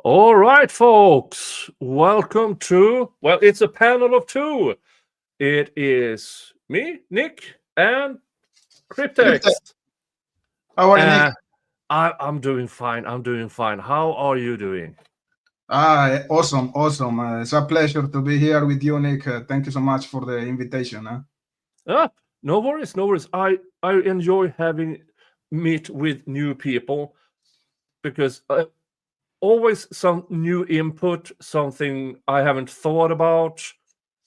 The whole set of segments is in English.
All right, folks. Welcome to, well, it's a panel of two. It is me, Nick, and Criptex. criptex. How are you, Nick? I'm doing fine. I'm doing fine. How are you doing? Awesome, awesome. It's a pleasure to be here with you, Nick. Thank you so much for the invitation. Ah, no worries, no worries. I enjoy having meet with new people because always some new input, something I haven't thought about,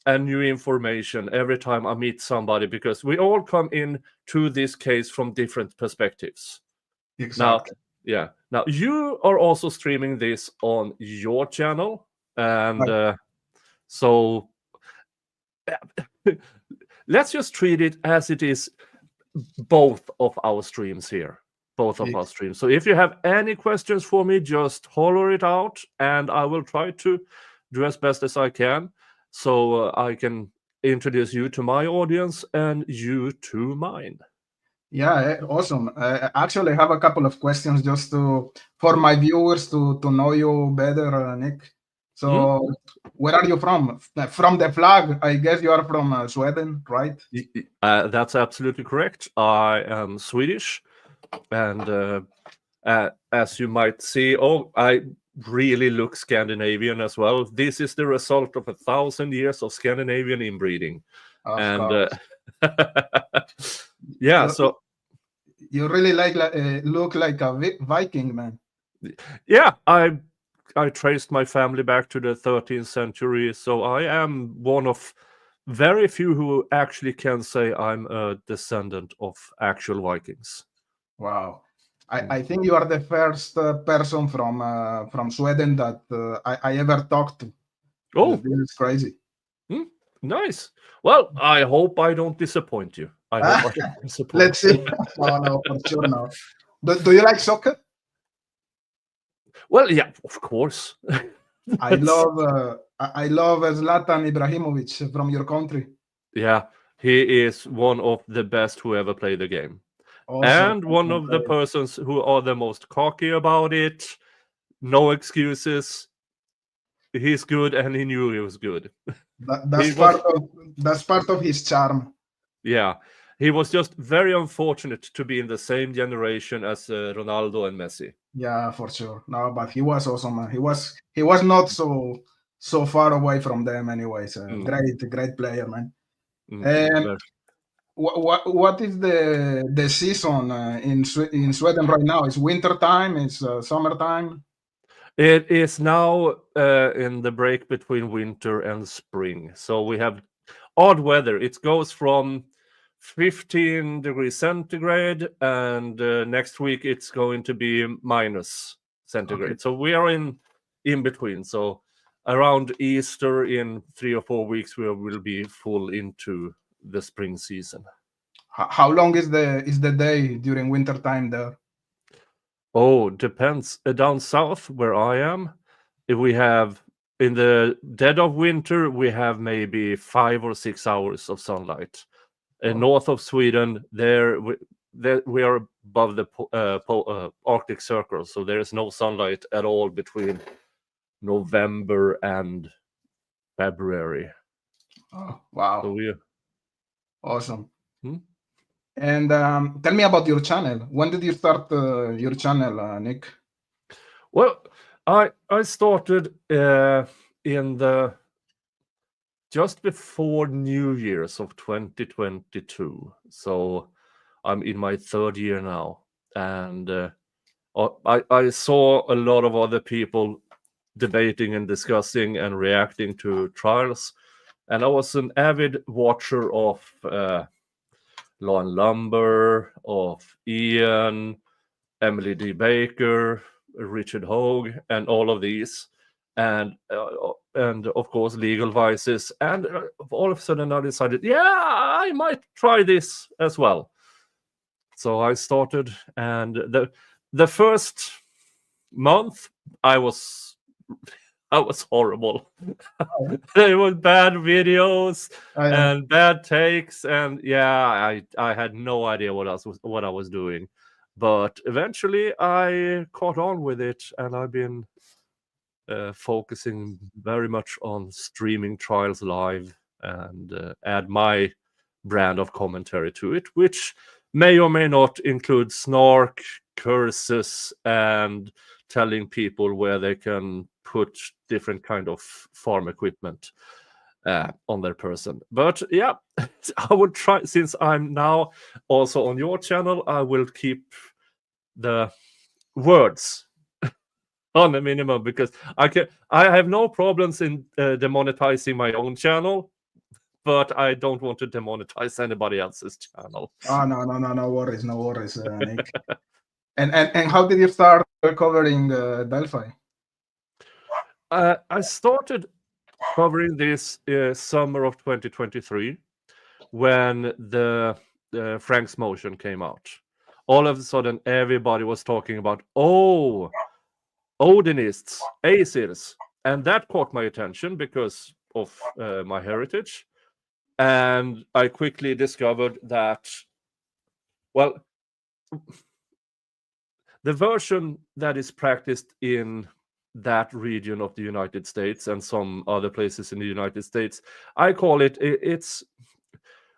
and new information every time I meet somebody because we all come in to this case from different perspectives. Now, Exactly. yeah. Now you are also streaming this on your channel, and Right. so let's just treat it as it is. Both of our streams here, both of our Ex- streams. So if you have any questions for me, just holler it out, and I will try to do as best as I can, so I can introduce you to my audience and you to mine. Yeah, awesome. I actually have a couple of questions just for my viewers to know you better, Nick. Hmm? So, where are you from? From the flag, I guess you are from Sweden, right? That's absolutely correct. I am Swedish, and as you might see, I really look Scandinavian as well. This is the result of 1,000 years of Scandinavian inbreeding, Of and course. yeah. You, So you really look like a Viking, man. yeah, I traced my family back to the 13th century, so I am one of very few who actually can say I'm a descendant of actual Vikings. Wow. Mm. I think you are the first person from Sweden that I ever talked to. Oh, This is crazy. hmm, nice. Well, I hope I don't disappoint you. I hope I don't Let's disappoint see. you. No, for sure, no. Do you like soccer? Well, yeah, of course. I That's, love I love Zlatan Ibrahimovic from your country. yeah, he is one of the best who ever played the game. Awesome, And one awesome of the player. persons who are the most cocky about it. No excuses. He's good, and he knew he was good. He was, That's part of his charm. yeah, he was just very unfortunate to be in the same generation as Ronaldo and Messi. Yeah, for sure. No, but he was awesome, man. He was not so far away from them, anyways. Mm, Great player, man. very. Um, what is the season in Sweden right now? It's winter time. It's summertime. It is now in the break between winter and spring. So we have odd weather. It goes from 15 degrees centigrade, and next week it's going to be minus Okay. centigrade. So we are in between. So around Easter, in 3 or 4 weeks, we will be full into the spring season. How long is the day during winter time there? Oh, depends. Down south where I am, if we have in the dead of winter, we have maybe 5 or 6 hours of sunlight. Oh, North of Sweden, there we are above the Arctic Circle, so there is no sunlight at all between November and February. oh, So wow, we, awesome. hmm? And tell me about your channel. When did you start your channel, Nick? Well, I started in the just before New Year's of 2022. So I'm in my third year now, and I saw a lot of other people debating and discussing and reacting to trials, and I was an avid watcher of Law and Lumber, of Ian, Emily D. Baker, Richard Hogue, and all of these, and of course Legal Vices, and all of a sudden I decided, yeah, I might try this as well. So I started, and the first month I was horrible. There were bad videos I, and bad takes, and yeah, I had no idea what I was doing. But eventually I caught on with it, and I've been focusing very much on streaming trials live and add my brand of commentary to it, which may or may not include snark, curses, and telling people where they can put different kind of farm equipment on their person. But yeah, I would try, since I'm now also on your channel, I will keep the words on a minimum, because I have no problems in demonetizing my own channel, but I don't want to demonetize anybody else's channel. Oh, no worries, Nick. And how did you start covering Delphi? I started covering this summer of 2023 when the Frank's Motion came out. All of a sudden, everybody was talking about, oh, Odinists, Aesirs, and that caught my attention because of my heritage. And I quickly discovered that, well, the version that is practiced in that region of the United States and some other places in the United States, I call it's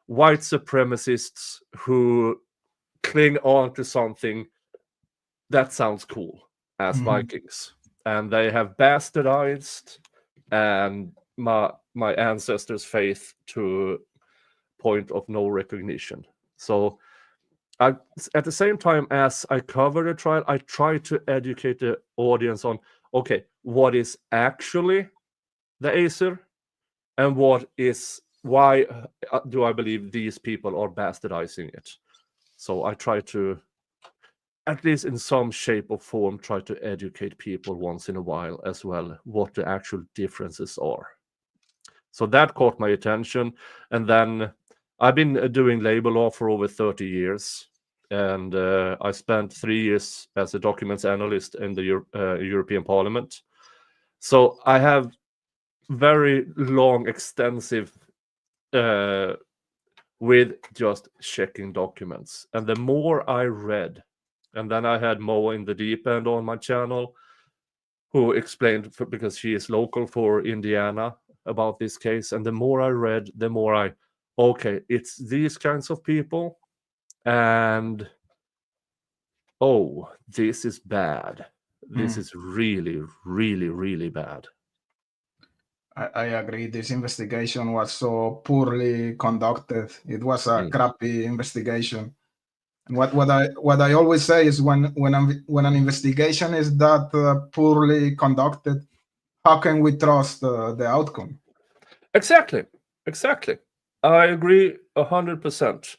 white supremacists who cling on to something that sounds cool as Vikings, and they have bastardized and my ancestors' faith to point of no recognition. So at the same time as I cover the trial, I try to educate the audience on, okay, what is actually the Aesir, and why do I believe these people are bastardizing it. So I try to, at least in some shape or form, try to educate people once in a while as well what the actual differences are. So that caught my attention. And then I've been doing labor law for over 30 years. And I spent 3 years as a documents analyst in the European Parliament. So I have very long, extensive with just checking documents. And the more I read, and then I had Mo in the Deep End on my channel, who explained, because she is local for Indiana, about this case. And the more I read, the more okay, it's these kinds of people. And oh, this is bad. This is really, really, really bad. I agree. This investigation was so poorly conducted. It was a crappy investigation. And what I always say is when an investigation is that poorly conducted, how can we trust the outcome? Exactly. I agree 100%.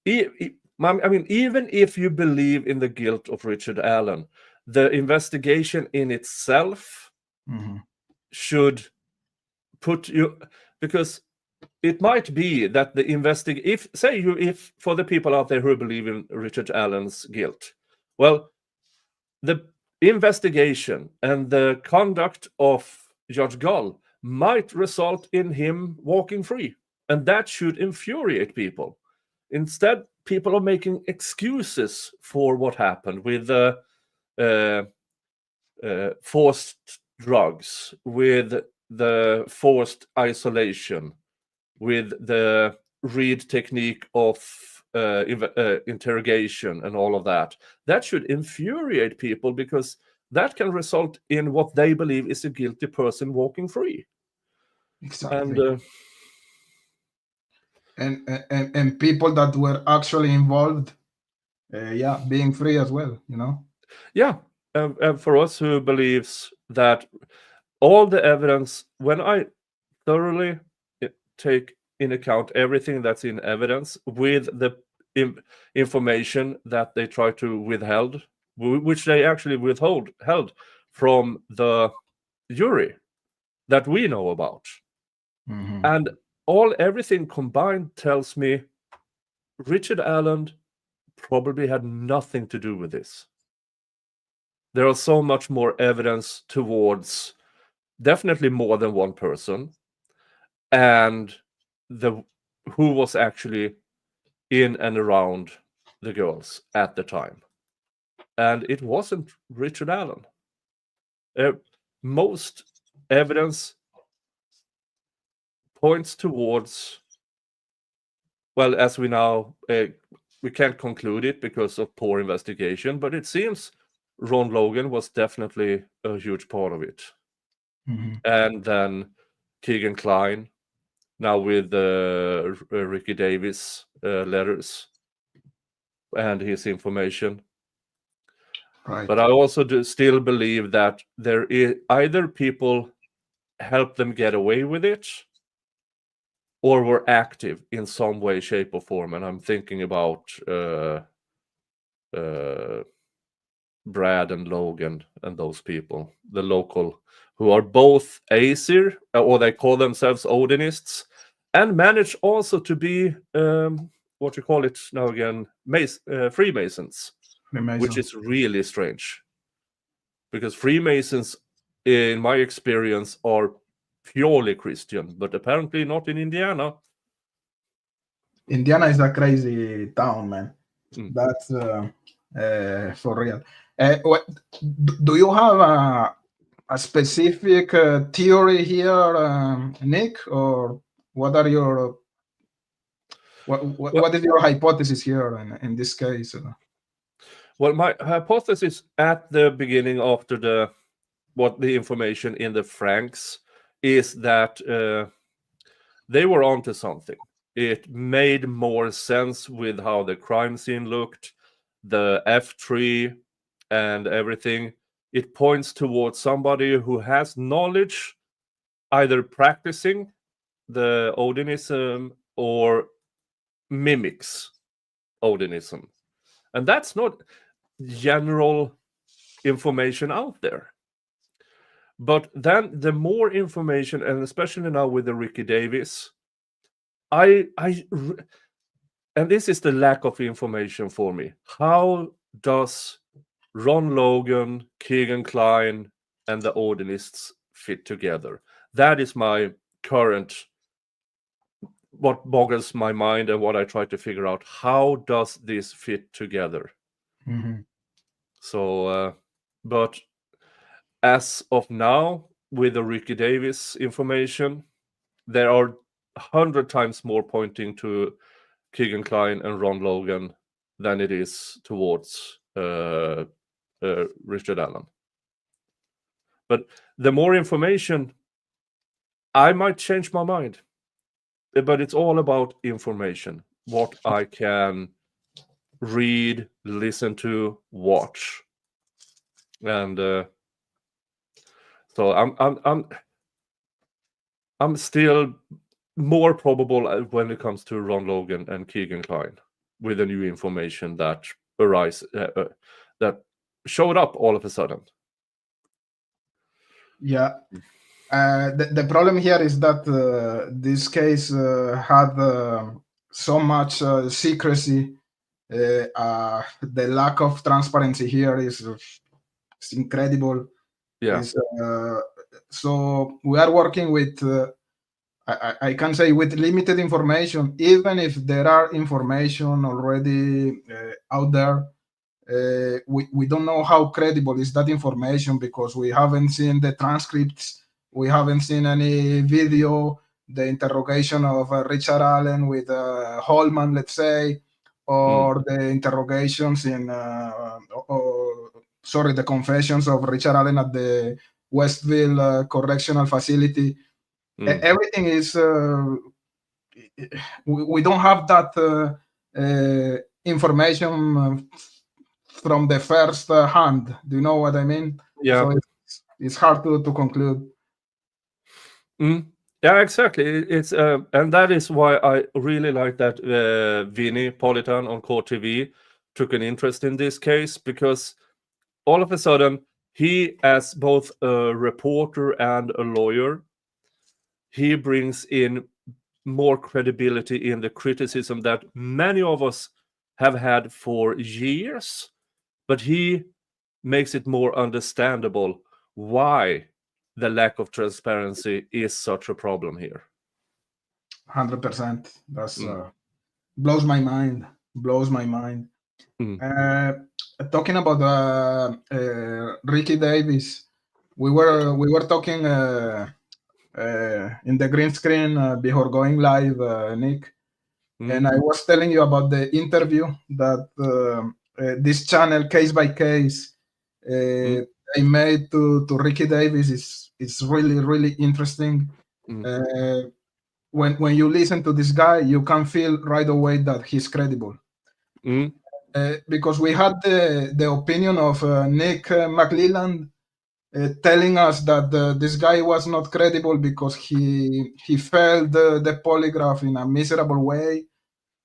I mean, even if you believe in the guilt of Richard Allen, the investigation in itself should put you, because it might be that the if for the people out there who believe in Richard Allen's guilt, well, the investigation and the conduct of Judge Gull might result in him walking free, and that should infuriate people. Instead, people are making excuses for what happened with forced drugs, with the forced isolation, with the Reed technique of interrogation and all of that. That should infuriate people, because that can result in what they believe is a guilty person walking free. Exactly. And people that were actually involved, being free as well, you know? Yeah. And for us who believes that all the evidence, when I thoroughly take in account everything that's in evidence with the information that they try to withhold, which they actually held from the jury that we know about. And everything combined tells me Richard Allen probably had nothing to do with this. There are so much more evidence towards definitely more than one person, and who was actually in and around the girls at the time. And it wasn't Richard Allen. most evidence points towards, well, as we now, we can't conclude it because of poor investigation, but it seems Ron Logan was definitely a huge part of it. And then Keegan Kline, now with Ricky Davis letters and his information. Right. But I also still believe that there is either people help them get away with it, or were active in some way, shape, or form. And I'm thinking about Brad and Logan and those people, the local, who are both Aesir, or they call themselves Odinists, and manage also to be what you call it now again, Freemasons, which is really strange, because Freemasons, in my experience, are purely Christian, but apparently not in Indiana. Indiana is a crazy town, man. That's for real. Do you have a specific theory here, Nick, or what are your what is your hypothesis here in this case? Well, my hypothesis at the beginning, after the information in the Franks, is that they were onto something. It made more sense with how the crime scene looked, the F3 and everything. It points towards somebody who has knowledge, either practicing the Odinism or mimics Odinism. And that's not general information out there. But then the more information, and especially now with the Ricky Davis, and this is the lack of information for me. How does Ron Logan, Keegan Kline, and the Odinists fit together? That is my current, what boggles my mind and what I try to figure out. How does this fit together? So, but as of now, with the Ricky Davis information, there are 100 times more pointing to Keegan Kline and Ron Logan than it is towards Richard Allen. But the more information, I might change my mind. But it's all about information. What I can read, listen to, watch. And so I'm still more probable when it comes to Ron Logan and Keegan Kline, with the new information that that showed up all of a sudden. Yeah. The problem here is that this case had so much secrecy. The lack of transparency here is incredible. Yeah. So we are working with, I can say, with limited information. Even if there are information already out there, we don't know how credible is that information, because we haven't seen the transcripts. We haven't seen any video, the interrogation of Richard Allen with Holman, let's say, or the interrogations the confessions of Richard Allen at the Westville Correctional Facility. Everything is, we don't have that information from the first hand. Do you know what I mean? Yeah. So it's hard to conclude. Yeah, exactly. It's and that is why I really like that Vinny Politan on Court TV took an interest in this case, because all of a sudden he, as both a reporter and a lawyer, he brings in more credibility in the criticism that many of us have had for years, but he makes it more understandable why the lack of transparency is such a problem here. 100%. That's blows my mind. Talking about Ricky Davis, we were talking in the green screen before going live, Nick, and I was telling you about the interview that this channel, Case by Case, they made to Ricky Davis. Is really interesting. When you listen to this guy, you can feel right away that he's credible. Because we had the opinion of Nick McLelland telling us that this guy was not credible because he failed the polygraph in a miserable way.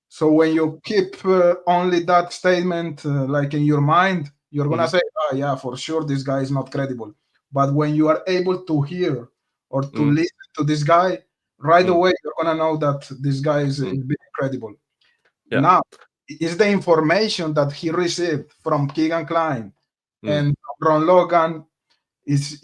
So when you keep only that statement like in your mind, you're gonna say, "Oh yeah, for sure this guy is not credible." But when you are able to hear or to listen to this guy, right away you're gonna know that this guy is being credible. Yeah. Now, is the information that he received from Keegan Klein and Ron Logan, is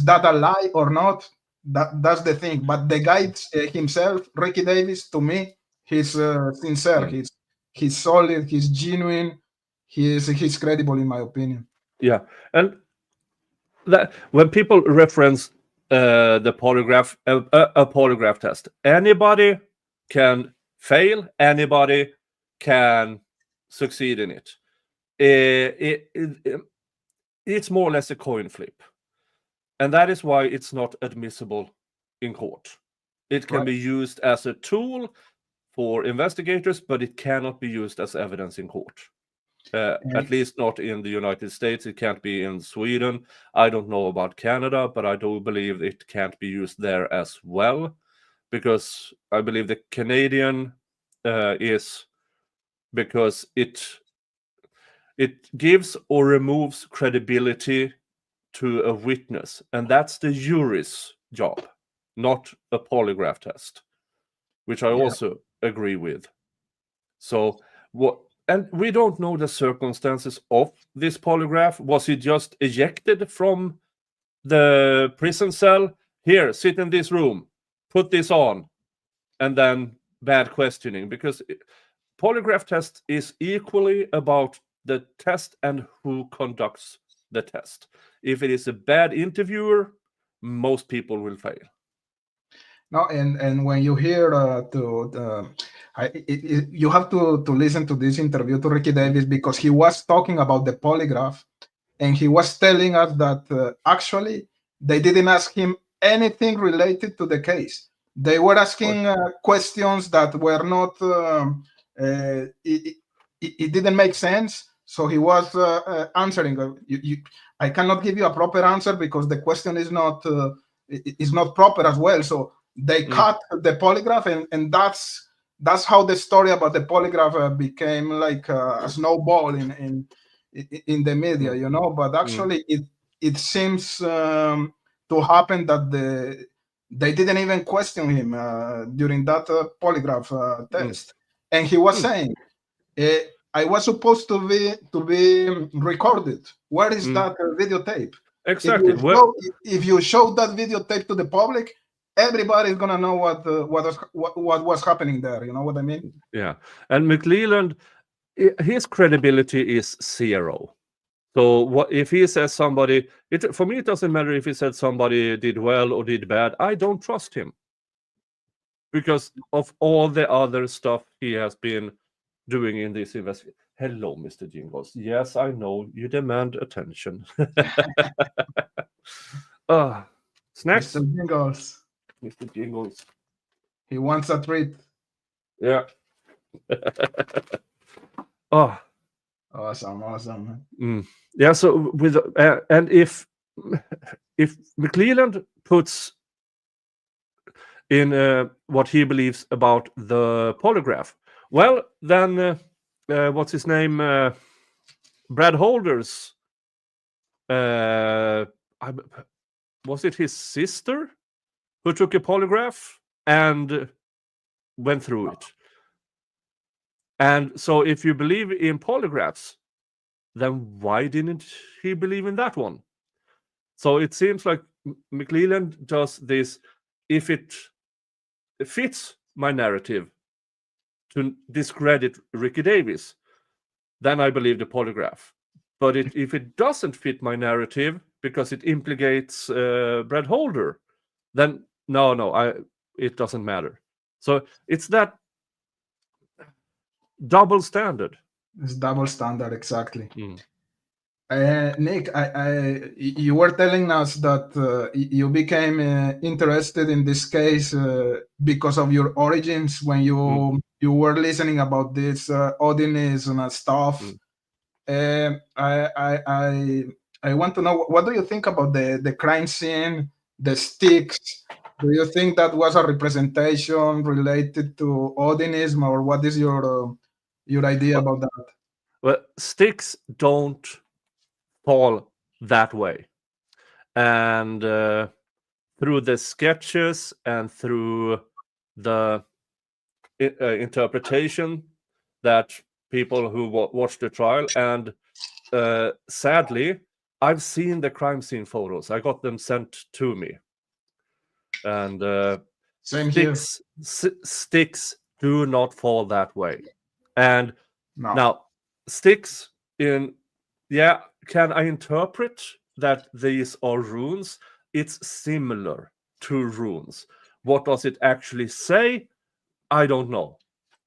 that a lie or not? That's the thing. But the guy himself, Ricky Davis, to me, he's sincere. He's solid. He's genuine. He's credible, in my opinion. Yeah, and that when people reference the polygraph, a polygraph test, anybody can fail. Anybody can succeed in it. It's more or less a coin flip. And that is why it's not admissible in court. It can be used as a tool for investigators, but it cannot be used as evidence in court. At least not in the United States. It can't be in Sweden. I don't know about Canada, but I do believe it can't be used there as well, because I believe the Canadian is because it gives or removes credibility to a witness, and that's the jury's job, not a polygraph test, which I also agree with. So what? And we don't know the circumstances of this polygraph. Was he just ejected from the prison cell? Here, sit in this room, put this on, and then bad questioning? Because polygraph test is equally about the test and who conducts the test. If it is a bad interviewer, most people will fail. No, and when you hear you have to listen to this interview to Ricky Davis, because he was talking about the polygraph, and he was telling us that actually they didn't ask him anything related to the case. They were asking questions that were not. It didn't make sense. So he was answering. I cannot give you a proper answer because the question is not proper as well. So they cut the polygraph, and that's how the story about the polygraph became like a snowball in the media, you know. But actually, it seems to happen that they didn't even question him during that polygraph test, and he was saying, I was supposed to be recorded. Where is that videotape? Exactly. If you show that videotape to the public, everybody's gonna know what was happening there. You know what I mean? Yeah. And McLelland, his credibility is zero. So what if he says somebody? For me, it doesn't matter if he said somebody did well or did bad. I don't trust him because of all the other stuff he has been doing in this investigation. Hello, Mr. Jingles. Yes, I know you demand attention. Snacks? Mr. Jingles. Mr. Jingles. He wants a treat. Yeah. Awesome. Yeah. So with and if McLelland puts in what he believes about the polygraph, well, then what's his name? Brad Holders. Was it his sister who took a polygraph and went through it? And so if you believe in polygraphs, then why didn't he believe in that one? So it seems like McLelland does this if it fits my narrative to discredit Ricky Davis, then I believe the polygraph. But if it doesn't fit my narrative, because it implicates Brad Holder, then no, it doesn't matter. So it's that double standard. It's double standard, exactly. Mm. Nick, you were telling us that you became interested in this case because of your origins when you were listening about this Odinism and stuff. I want to know, what do you think about the crime scene, the sticks? Do you think that was a representation related to Odinism, or what is your idea about that? Well, sticks don't fall that way. And through the sketches and through the interpretation that people who watched the trial, and sadly, I've seen the crime scene photos. I got them sent to me. And Same here. Sticks do not fall that way. And No. now, sticks in, can I interpret that these are runes? It's similar to runes. What does it actually say? I don't know.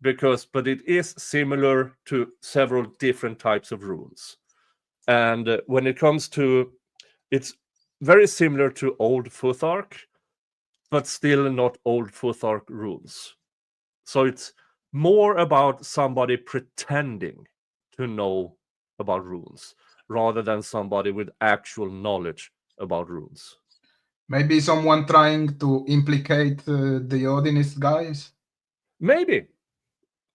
But it is similar to several different types of runes. And when it comes to, it's very similar to Old Futhark, but still not Old Futhark runes. So it's more about somebody pretending to know about runes rather than somebody with actual knowledge about runes. Maybe someone trying to implicate the Odinist guys? Maybe.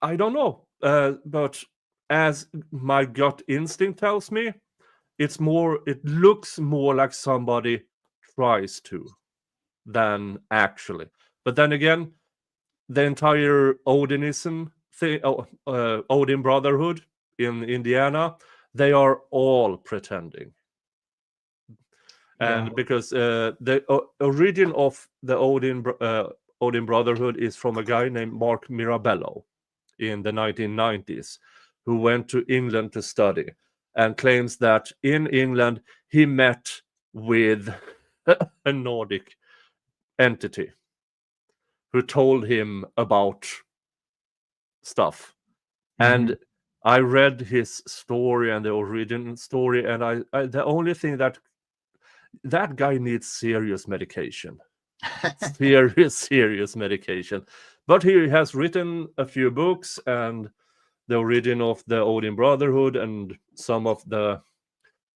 I don't know. But as my gut instinct tells me, it looks more like somebody tries to than actually. But then again, the entire Odinism thing, Odin Brotherhood in Indiana, they are all pretending. And because the origin of the Odin Brotherhood is from a guy named Mark Mirabello in the 1990s, who went to England to study and claims that in England he met with a Nordic entity who told him about stuff. And I read his story and the origin story, and I the only thing that guy needs serious medication. serious medication. But he has written a few books, and the origin of the Odin Brotherhood and some of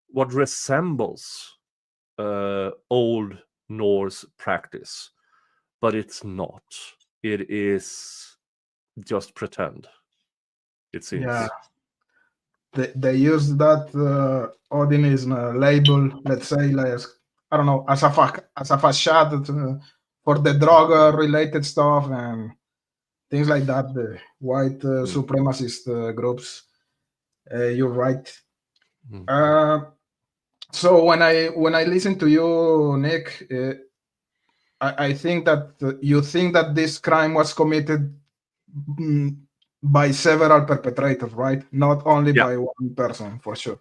what resembles Old Norse practice. But it's not. It is just pretend, it seems. Yeah. They use that Odinism label, let's say, like, I don't know, as a facade for the drug related stuff and things like that. The white supremacist groups. You're right. So when I listen to you, Nick, I think that you think that this crime was committed by several perpetrators, right? Not only by one person, for sure.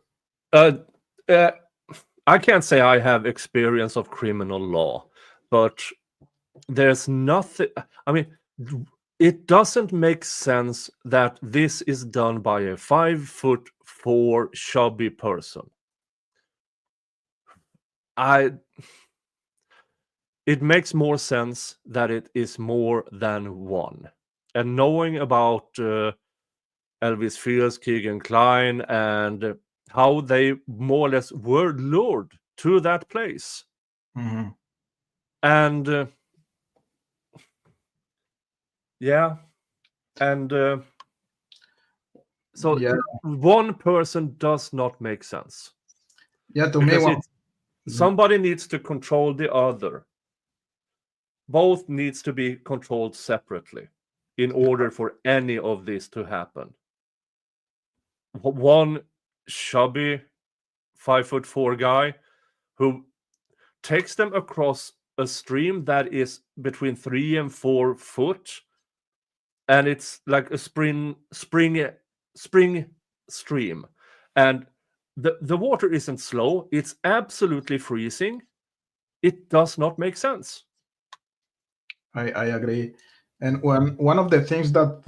I can't say I have experience of criminal law, but there's nothing. I mean, it doesn't make sense that this is done by a 5'4" chubby person. It makes more sense that it is more than one. And knowing about Elvis Fields, Keegan Kline, and how they more or less were lured to that place. And one person does not make sense. To me, somebody needs to control the other. Both needs to be controlled separately in order for any of this to happen. One chubby 5'4" guy who takes them across a stream that is between 3 and 4 foot, and it's like a spring stream, and the water isn't slow. It's absolutely freezing. It does not make sense. I agree. And one of the things that,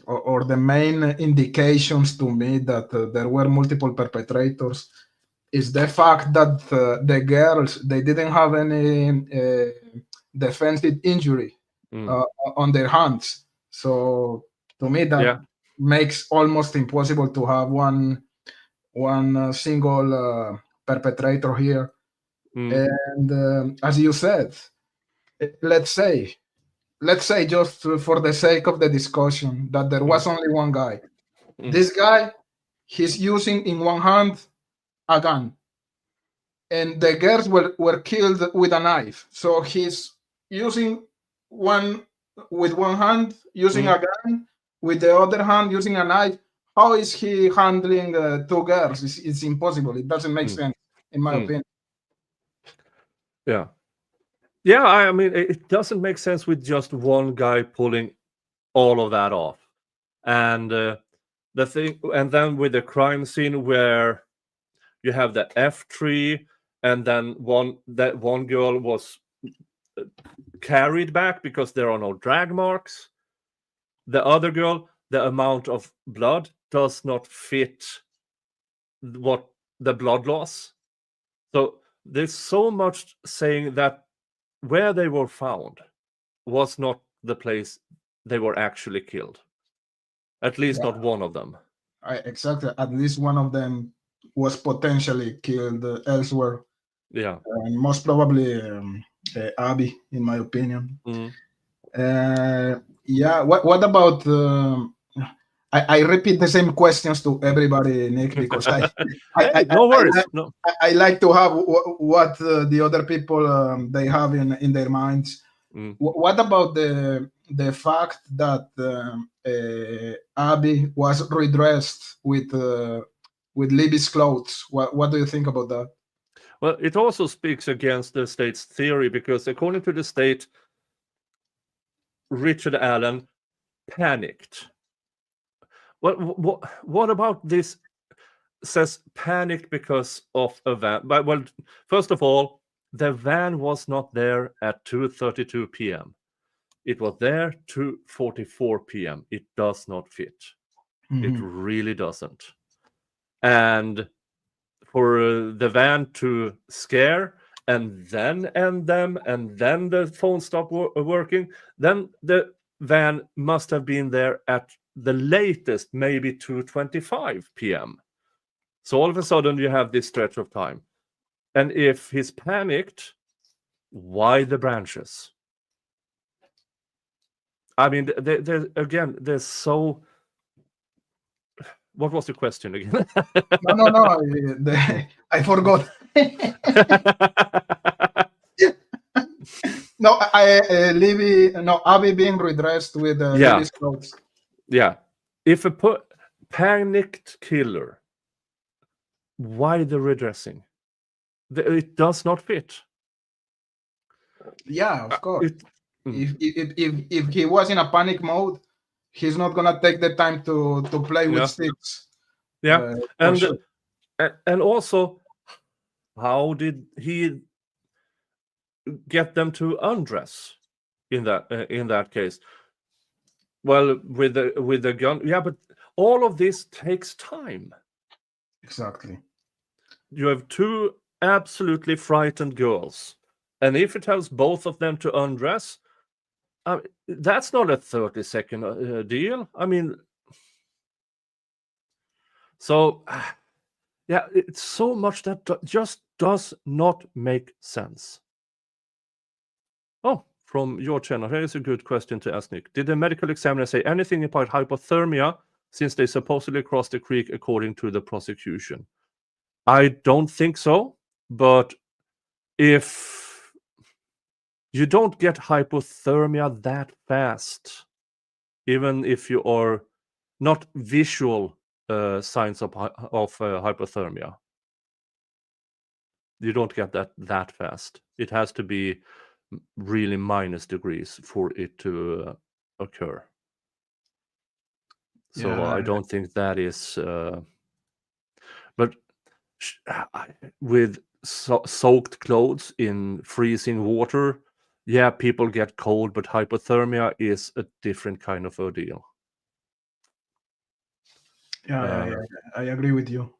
or the main indications to me that there were multiple perpetrators is the fact that the girls, they didn't have any defensive injury on their hands. So to me, that makes almost impossible to have one single perpetrator here. And as you said, let's say just for the sake of the discussion that there was only one guy. This guy, he's using in one hand a gun, and the girls were killed with a knife. So he's using one with one hand, using a gun, with the other hand using a knife. How is he handling two girls? It's impossible. It doesn't make sense, in my opinion. Yeah, I mean, it doesn't make sense with just one guy pulling all of that off. And the thing, and then with the crime scene where you have the F tree, and then one girl was carried back because there are no drag marks. The other girl, the amount of blood does not fit what the blood loss. So there's so much saying that where they were found was not the place they were actually killed. At least not one of them. Exactly. At least one of them was potentially killed elsewhere. Yeah. And most probably Abby, in my opinion. Yeah. What about? I repeat the same questions to everybody, Nick, because no worries. I like to have what the other people they have in their minds. What about the fact that Abby was redressed with Libby's clothes? What do you think about that? Well, it also speaks against the state's theory, because according to the state, Richard Allen panicked. Well, what about this? Says panicked because of a van. But, well, first of all, the van was not there at 2:32 p.m. It was there 2:44 p.m. It does not fit. It really doesn't. And for the van to scare and then end them, and then the phone stopped working, then the van must have been there at the latest, maybe 2:25 p.m. So all of a sudden you have this stretch of time. And if he's panicked, why the branches? I mean, there's so... What was the question again? No. I forgot. No, Abby being redressed with Libby's clothes. Yeah. If a panicked killer, why the redressing? It does not fit. Yeah, of course. If he was in a panic mode, he's not gonna take the time to play with sticks. Yeah, and also, how did he get them to undress in that case? Well, with the gun, yeah, but all of this takes time. Exactly. You have two absolutely frightened girls, and if it tells both of them to undress, that's not a 30-second deal. I mean, so yeah, it's so much that just does not make sense. Oh, from your channel, here is a good question to ask Nick. Did the medical examiner say anything about hypothermia, since they supposedly crossed the creek according to the prosecution? I don't think so, but if you don't get hypothermia that fast, even if you are not visual signs of hypothermia, you don't get that fast. It has to be really minus degrees for it to occur. So I don't think that is... but with soaked clothes in freezing water, yeah, people get cold, but hypothermia is a different kind of ordeal. Yeah, I agree with you.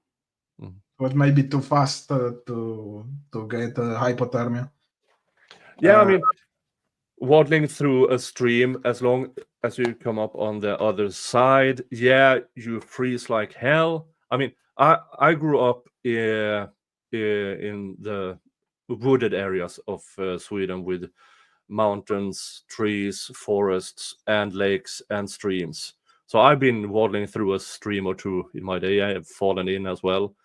Mm. It may be too fast to get hypothermia. Yeah, I mean, waddling through a stream, as long as you come up on the other side, yeah, you freeze like hell. I mean, I grew up in the wooded areas of Sweden with mountains, trees, forests, and lakes and streams. So I've been waddling through a stream or two in my day. I have fallen in as well.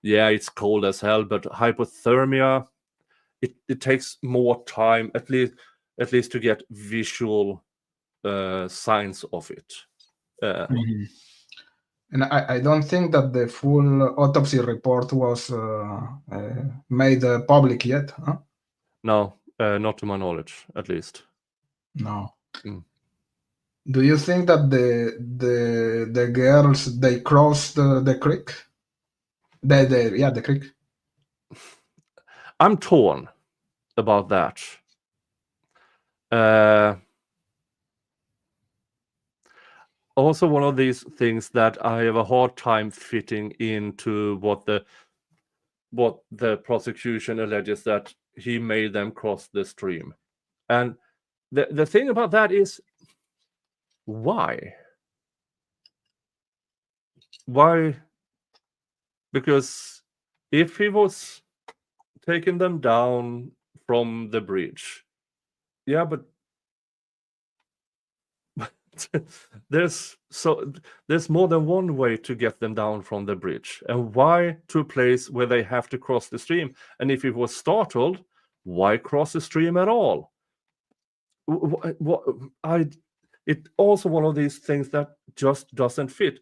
Yeah, it's cold as hell, but hypothermia, it takes more time, at least to get visual signs of it. Mhm. And I don't think that the full autopsy report was made public yet. Huh? No, not to my knowledge, at least. No. Mm. Do you think that the girls they crossed the creek? The creek. I'm torn about that. Also, one of these things that I have a hard time fitting into what the prosecution alleges, that he made them cross the stream. And the thing about that is, why? Why? Because if he was taking them down from the bridge, yeah, but there's more than one way to get them down from the bridge, and why to a place where they have to cross the stream? And if he was startled, why cross the stream at all? It also one of these things that just doesn't fit.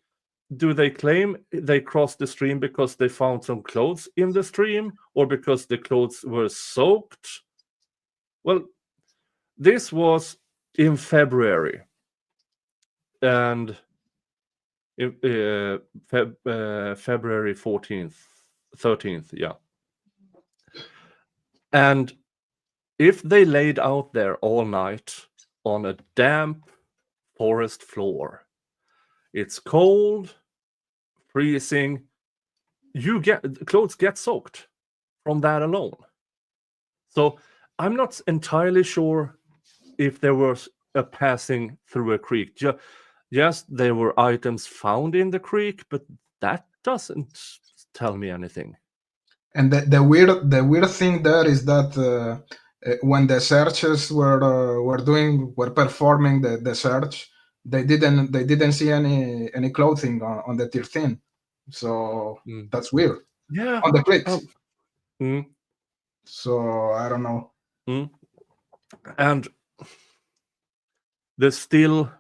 Do they claim they crossed the stream because they found some clothes in the stream, or because the clothes were soaked? Well, this was in February, and February 14th, 13th, yeah. And if they laid out there all night on a damp forest floor, it's cold, freezing, clothes get soaked from that alone. So I'm not entirely sure if there was a passing through a creek. Yes, there were items found in the creek, but that doesn't tell me anything. And the weird thing there is that when the searchers were performing the search, they didn't see any clothing on the 13. So that's weird. Yeah. On the clips. Mm. So I don't know. And the still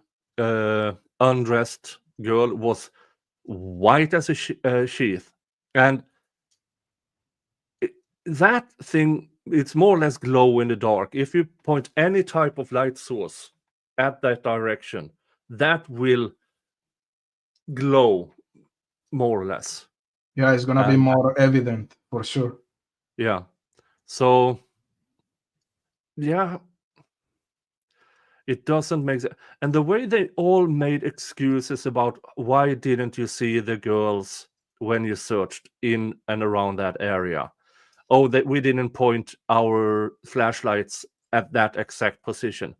undressed girl was white as a sheath, and that thing, it's more or less glow in the dark. If you point any type of light source at that direction, that will glow more or less. Yeah, it's gonna be more evident for sure. Yeah. So yeah, it doesn't make sense. And the way they all made excuses about why didn't you see the girls when you searched in and around that area? Oh, that we didn't point our flashlights at that exact position.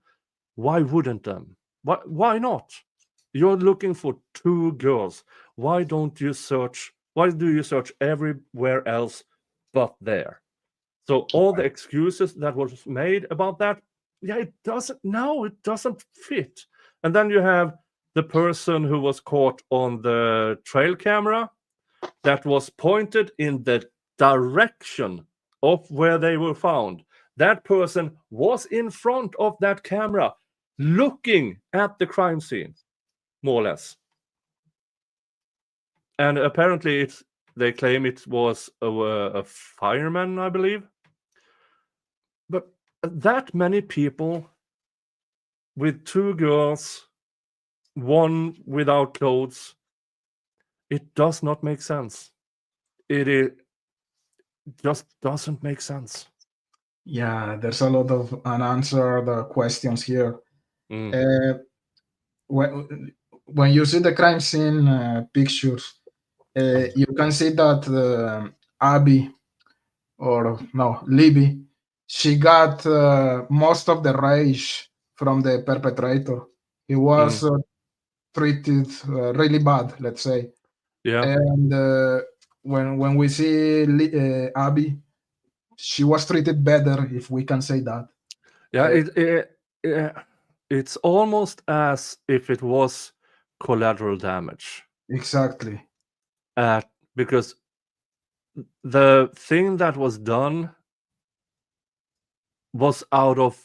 Why wouldn't them? Why not? You're looking for two girls. Why do you search everywhere else but there? So all the excuses that was made about that, yeah, it doesn't fit. And then you have the person who was caught on the trail camera that was pointed in the direction of where they were found. That person was in front of that camera looking at the crime scene, more or less. And apparently they claim it was a fireman, I believe. But that many people with two girls, one without clothes, it does not make sense. It is just doesn't make sense. Yeah, there's a lot of unanswered questions here. When you see the crime scene pictures, you can see that Abby, or no, Libby, she got most of the rage from the perpetrator. He was treated really bad, let's say. Yeah. And when we see Abby, she was treated better, if we can say that. Yeah, it's almost as if it was collateral damage. Exactly. Because the thing that was done was out of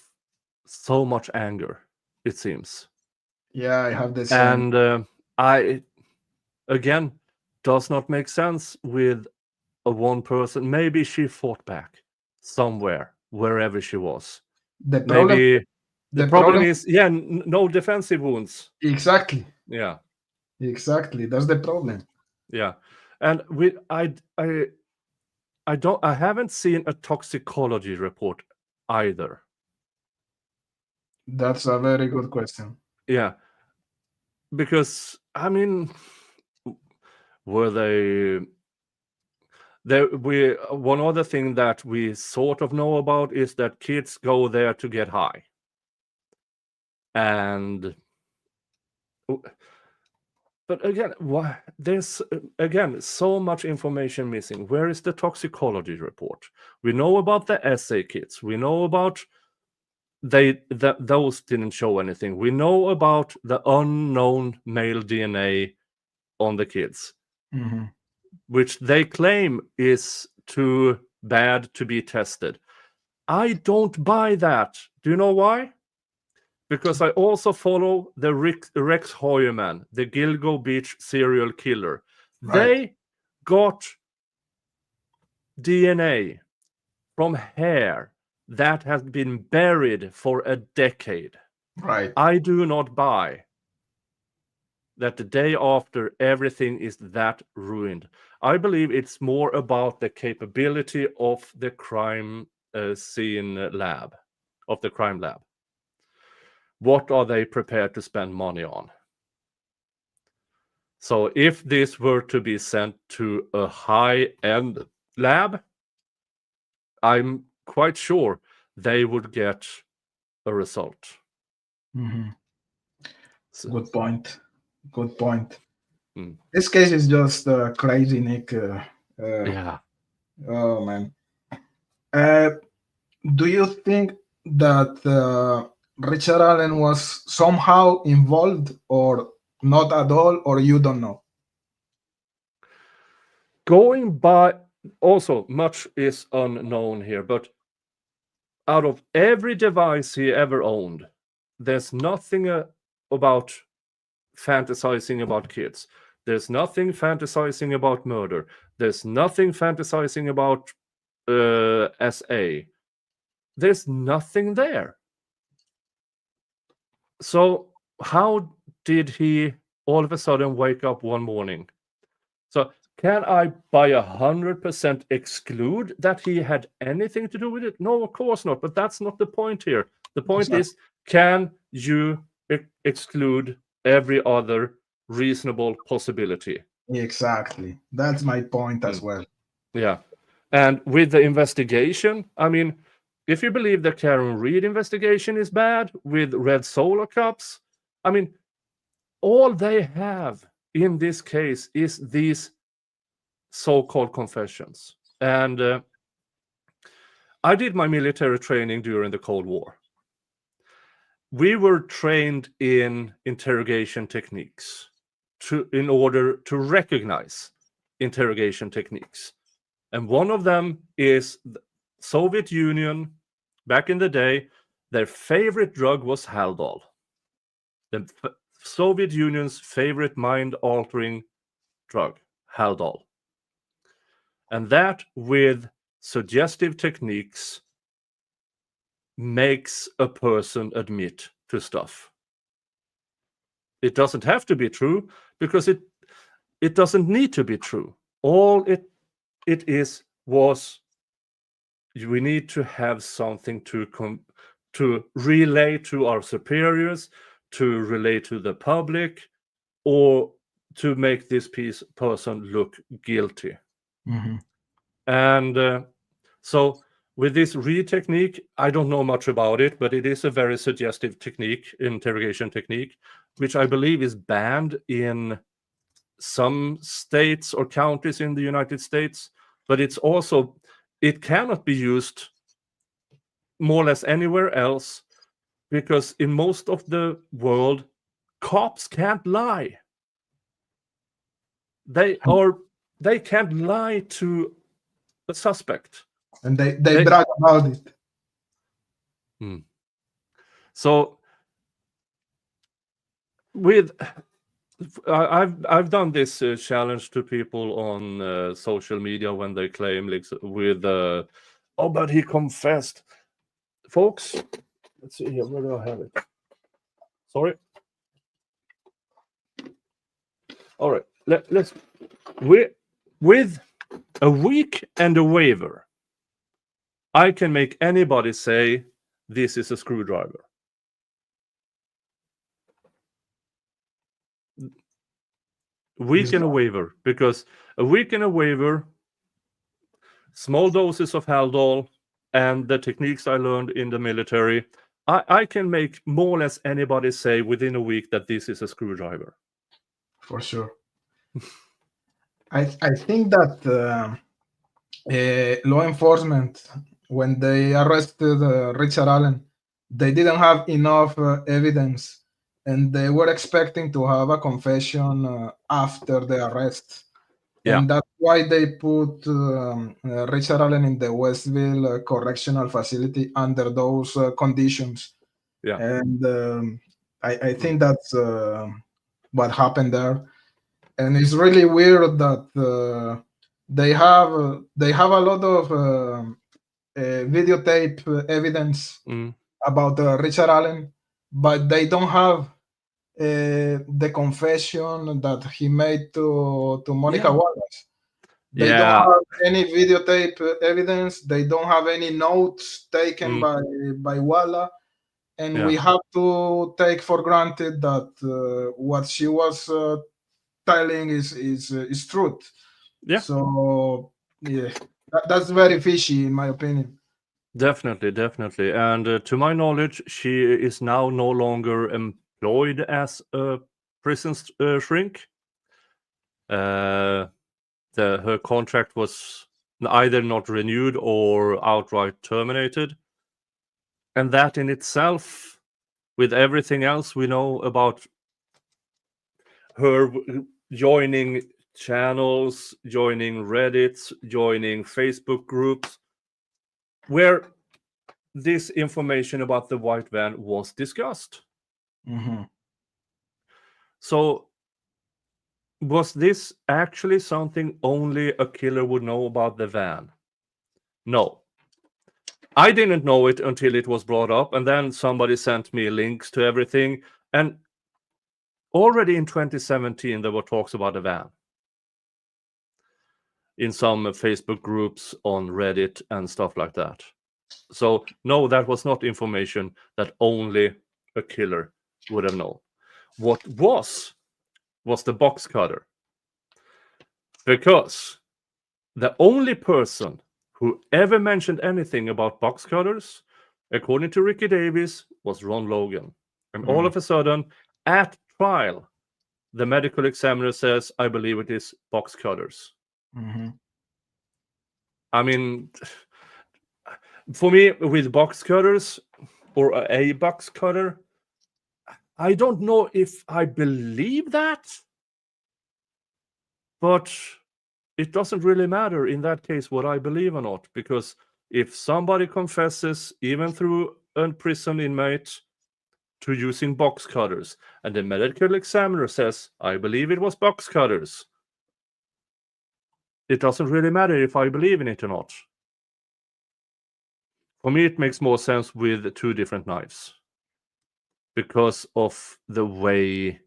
so much anger, it seems. Yeah, I have the same. And I, again, does not make sense with a one person. Maybe she fought back somewhere, wherever she was. The problem, the problem is, no defensive wounds. Exactly. Yeah. Exactly. That's the problem. Yeah. And I haven't seen a toxicology report either. That's a very good question. Yeah. Because, I mean, were they... one other thing that we sort of know about is that kids go there to get high. But again, there's so much information missing. Where is the toxicology report? We know about the assay kits. We know about those didn't show anything. We know about the unknown male DNA on the kids, which they claim is too bad to be tested. I don't buy that. Do you know why? Because I also follow the Rex Hoyerman, the Gilgo Beach serial killer. Right. They got DNA from hair that has been buried for a decade. Right. I do not buy that the day after everything is that ruined. I believe it's more about the capability of the crime scene lab, of the crime lab. What are they prepared to spend money on? So if this were to be sent to a high-end lab, I'm quite sure they would get a result. So, good point. Good point. This case is just crazy, Nick. Yeah. Oh, man. Do you think that Richard Allen was somehow involved, or not at all, or you don't know? Going by, also much is unknown here, but out of every device he ever owned, there's nothing about fantasizing about kids. There's nothing fantasizing about murder. There's nothing fantasizing about SA. There's nothing there. So how did he all of a sudden wake up one morning? So can I by 100% exclude that he had anything to do with it? No, of course not. But that's not the point here. The point is, can you exclude every other reasonable possibility? Exactly. That's my point as well. Yeah. And with the investigation, I mean, if you believe the Karen Reed investigation is bad with red Solar Cups, I mean, all they have in this case is these so-called confessions. And I did my military training during the Cold War. We were trained in interrogation techniques in order to recognize interrogation techniques. And one of them is the Soviet Union. Back in the day, their favorite drug was Haldol. The Soviet Union's favorite mind-altering drug, Haldol. And that, with suggestive techniques, makes a person admit to stuff. It doesn't have to be true, because it doesn't need to be true. All it was we need to have something to relay to our superiors, to relay to the public, or to make this person look guilty. And so with this read technique, I don't know much about it, but it is a very suggestive technique, interrogation technique, which I believe is banned in some states or counties in the United States, but it cannot be used more or less anywhere else, because in most of the world, cops can't lie. They can't lie to a suspect. And they brag about it. So I've done this challenge to people on social media when they claim but he confessed. Folks, let's see here. Where do I have it? Sorry. All right. Let's with a week and a waiver, I can make anybody say this is a screwdriver. Week and a waiver, because a week and a waiver, small doses of Haldol, and the techniques I learned in the military, I can make more or less anybody say within a week that this is a screwdriver. For sure. I think that law enforcement, when they arrested Richard Allen, they didn't have enough evidence, and they were expecting to have a confession after the arrest. Yeah. And that's why they put Richard Allen in the Westville Correctional Facility under those conditions. Yeah. And I think that's what happened there. And it's really weird that they have a lot of videotape evidence about Richard Allen, but they don't have the confession that he made to Monica Wallace. They don't have any videotape evidence. They don't have any notes taken by Wallace. And we have to take for granted that what she was telling is truth. Yeah. So that's very fishy in my opinion. Definitely. And to my knowledge, she is now no longer employed as a prison shrink. Her contract was either not renewed or outright terminated. And that in itself, with everything else we know about her joining channels, joining Reddits, joining Facebook groups, where this information about the white van was discussed. So was this actually something only a killer would know about the van? No. I didn't know it until it was brought up, and then somebody sent me links to everything. And already in 2017, there were talks about a van in some Facebook groups, on Reddit, and stuff like that. So, no, that was not information that only a killer would have known. What was the box cutter. Because the only person who ever mentioned anything about box cutters, according to Ricky Davis, was Ron Logan. And all of a sudden, at trial, the medical examiner says, I believe it is box cutters. I mean, for me, with box cutters, or a box cutter, I don't know if I believe that, but it doesn't really matter in that case what I believe or not, because if somebody confesses, even through a prison inmate, to using box cutters, and the medical examiner says, I believe it was box cutters, it doesn't really matter if I believe in it or not. For me, it makes more sense with two different knives, because of the way,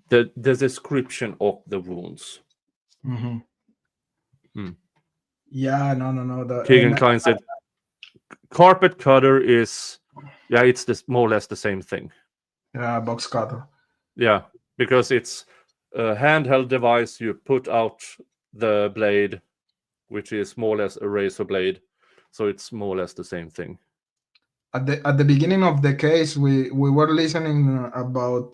the description of the wounds. Yeah, no. Keegan Klein said, carpet cutter is, it's this more or less the same thing. Yeah, box cutter. Yeah, because it's a handheld device. You put out the blade, which is more or less a razor blade. So it's more or less the same thing. At the beginning of the case, we were listening about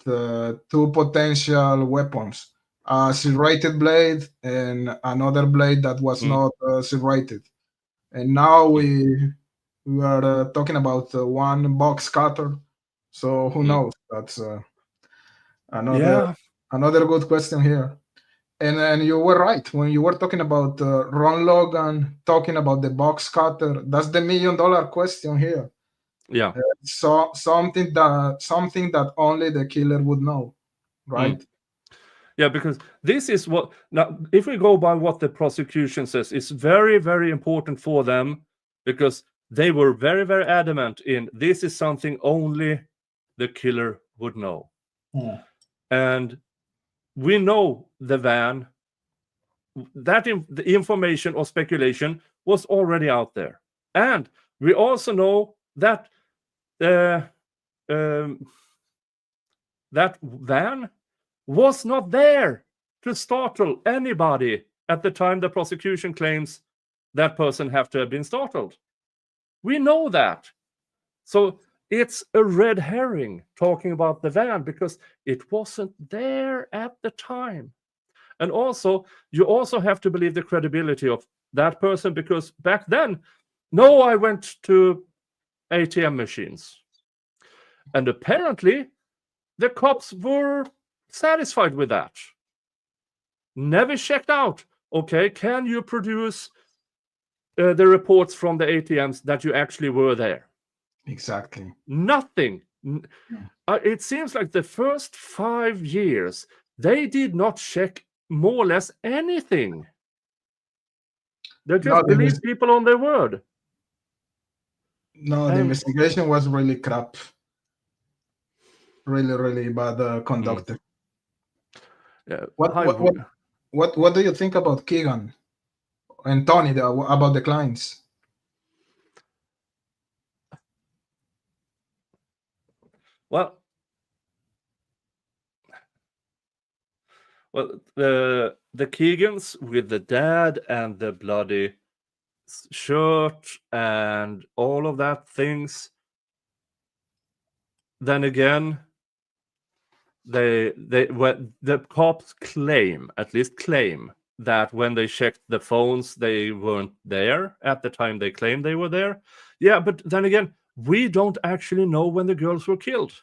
two potential weapons: a serrated blade and another blade that was not serrated. And now we are talking about one box cutter. So who knows? That's another good question here. And you were right when you were talking about Ron Logan talking about the box cutter. That's the $1 million question here. Yeah. So something that only the killer would know, right? Yeah, because this is what, now if we go by what the prosecution says, it's very, very important for them, because they were very, very adamant in this is something only the killer would know. And we know the van, that the information or speculation was already out there. And we also know that that van was not there to startle anybody at the time the prosecution claims that person have to have been startled. We know that. So it's a red herring talking about the van, because it wasn't there at the time. And also, you also have to believe the credibility of that person, because back then, no, I went to ATM machines. And apparently, the cops were satisfied with that. Never checked out. Okay, can you produce the reports from the ATMs that you actually were there? Exactly. Nothing. It seems like the first 5 years, they did not check more or less anything. They just believed people on their word. No, the investigation was really crap. Really, really bad conducted. Yeah. What do you think about Keegan and Tony about the clients? Well, the Keegans with the dad and the bloody shirt and all of that things. Then again, the cops claim that when they checked the phones, they weren't there at the time they claimed they were there. Yeah, but then again, we don't actually know when the girls were killed.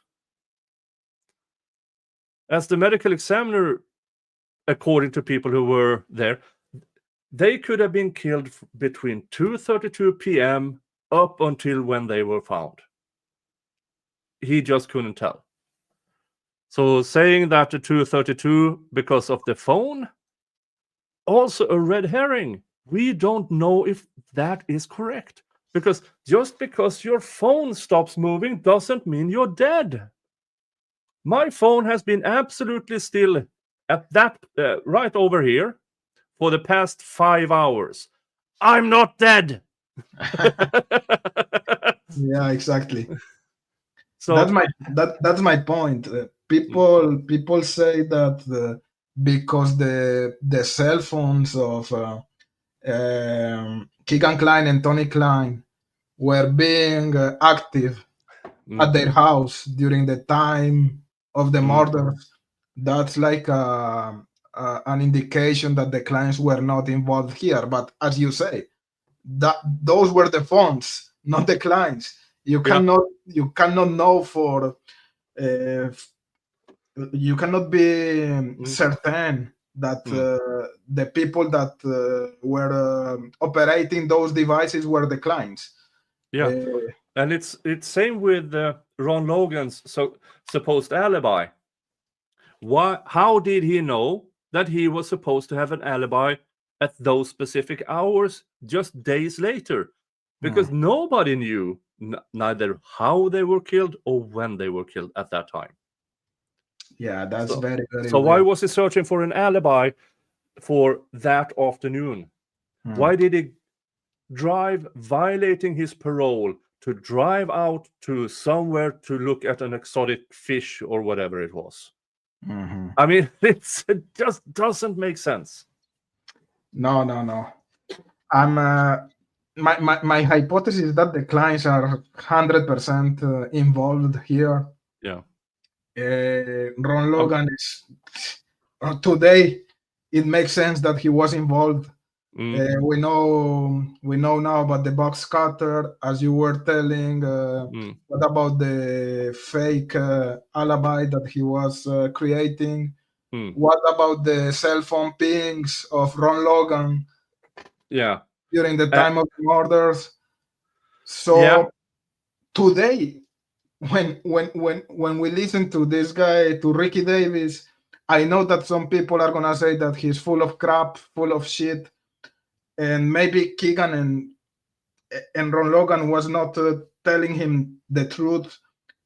As the medical examiner, according to people who were there, they could have been killed between 2:32 p.m. up until when they were found. He just couldn't tell. So saying that the 2:32 because of the phone, also a red herring. We don't know if that is correct. Because just because your phone stops moving doesn't mean you're dead. My phone has been absolutely still at that right over here for the past 5 hours. I'm not dead. Yeah, exactly. So that's my point. People say that because the cell phones of Keegan Klein and Tony Klein were being active at their house during the time of the murders, that's like an indication that the clients were not involved here. But as you say, that those were the phones, not the clients. You cannot know for you cannot be certain that the people that were operating those devices were the clients. Yeah, and it's same with Ron Logan's supposed alibi. How did he know that he was supposed to have an alibi at those specific hours just days later? Because nobody knew neither how they were killed or when they were killed at that time. Yeah, that's very, very So weird. why was he searching for an alibi for that afternoon? Why did he drive, violating his parole, to drive out to somewhere to look at an exotic fish or whatever it was. Mm-hmm. I mean, it just doesn't make sense. No. I'm my hypothesis is that the clients are 100% involved here. Yeah. Ron Logan is today. It makes sense that he was involved. We know now about the box cutter, as you were telling. What about the fake alibi that he was creating? What about the cell phone pings of Ron Logan? Yeah. During the time of the murders. So today, when we listen to this guy, to Ricky Davis, I know that some people are gonna say that he's full of crap, full of shit, and maybe Keegan and Ron Logan was not telling him the truth.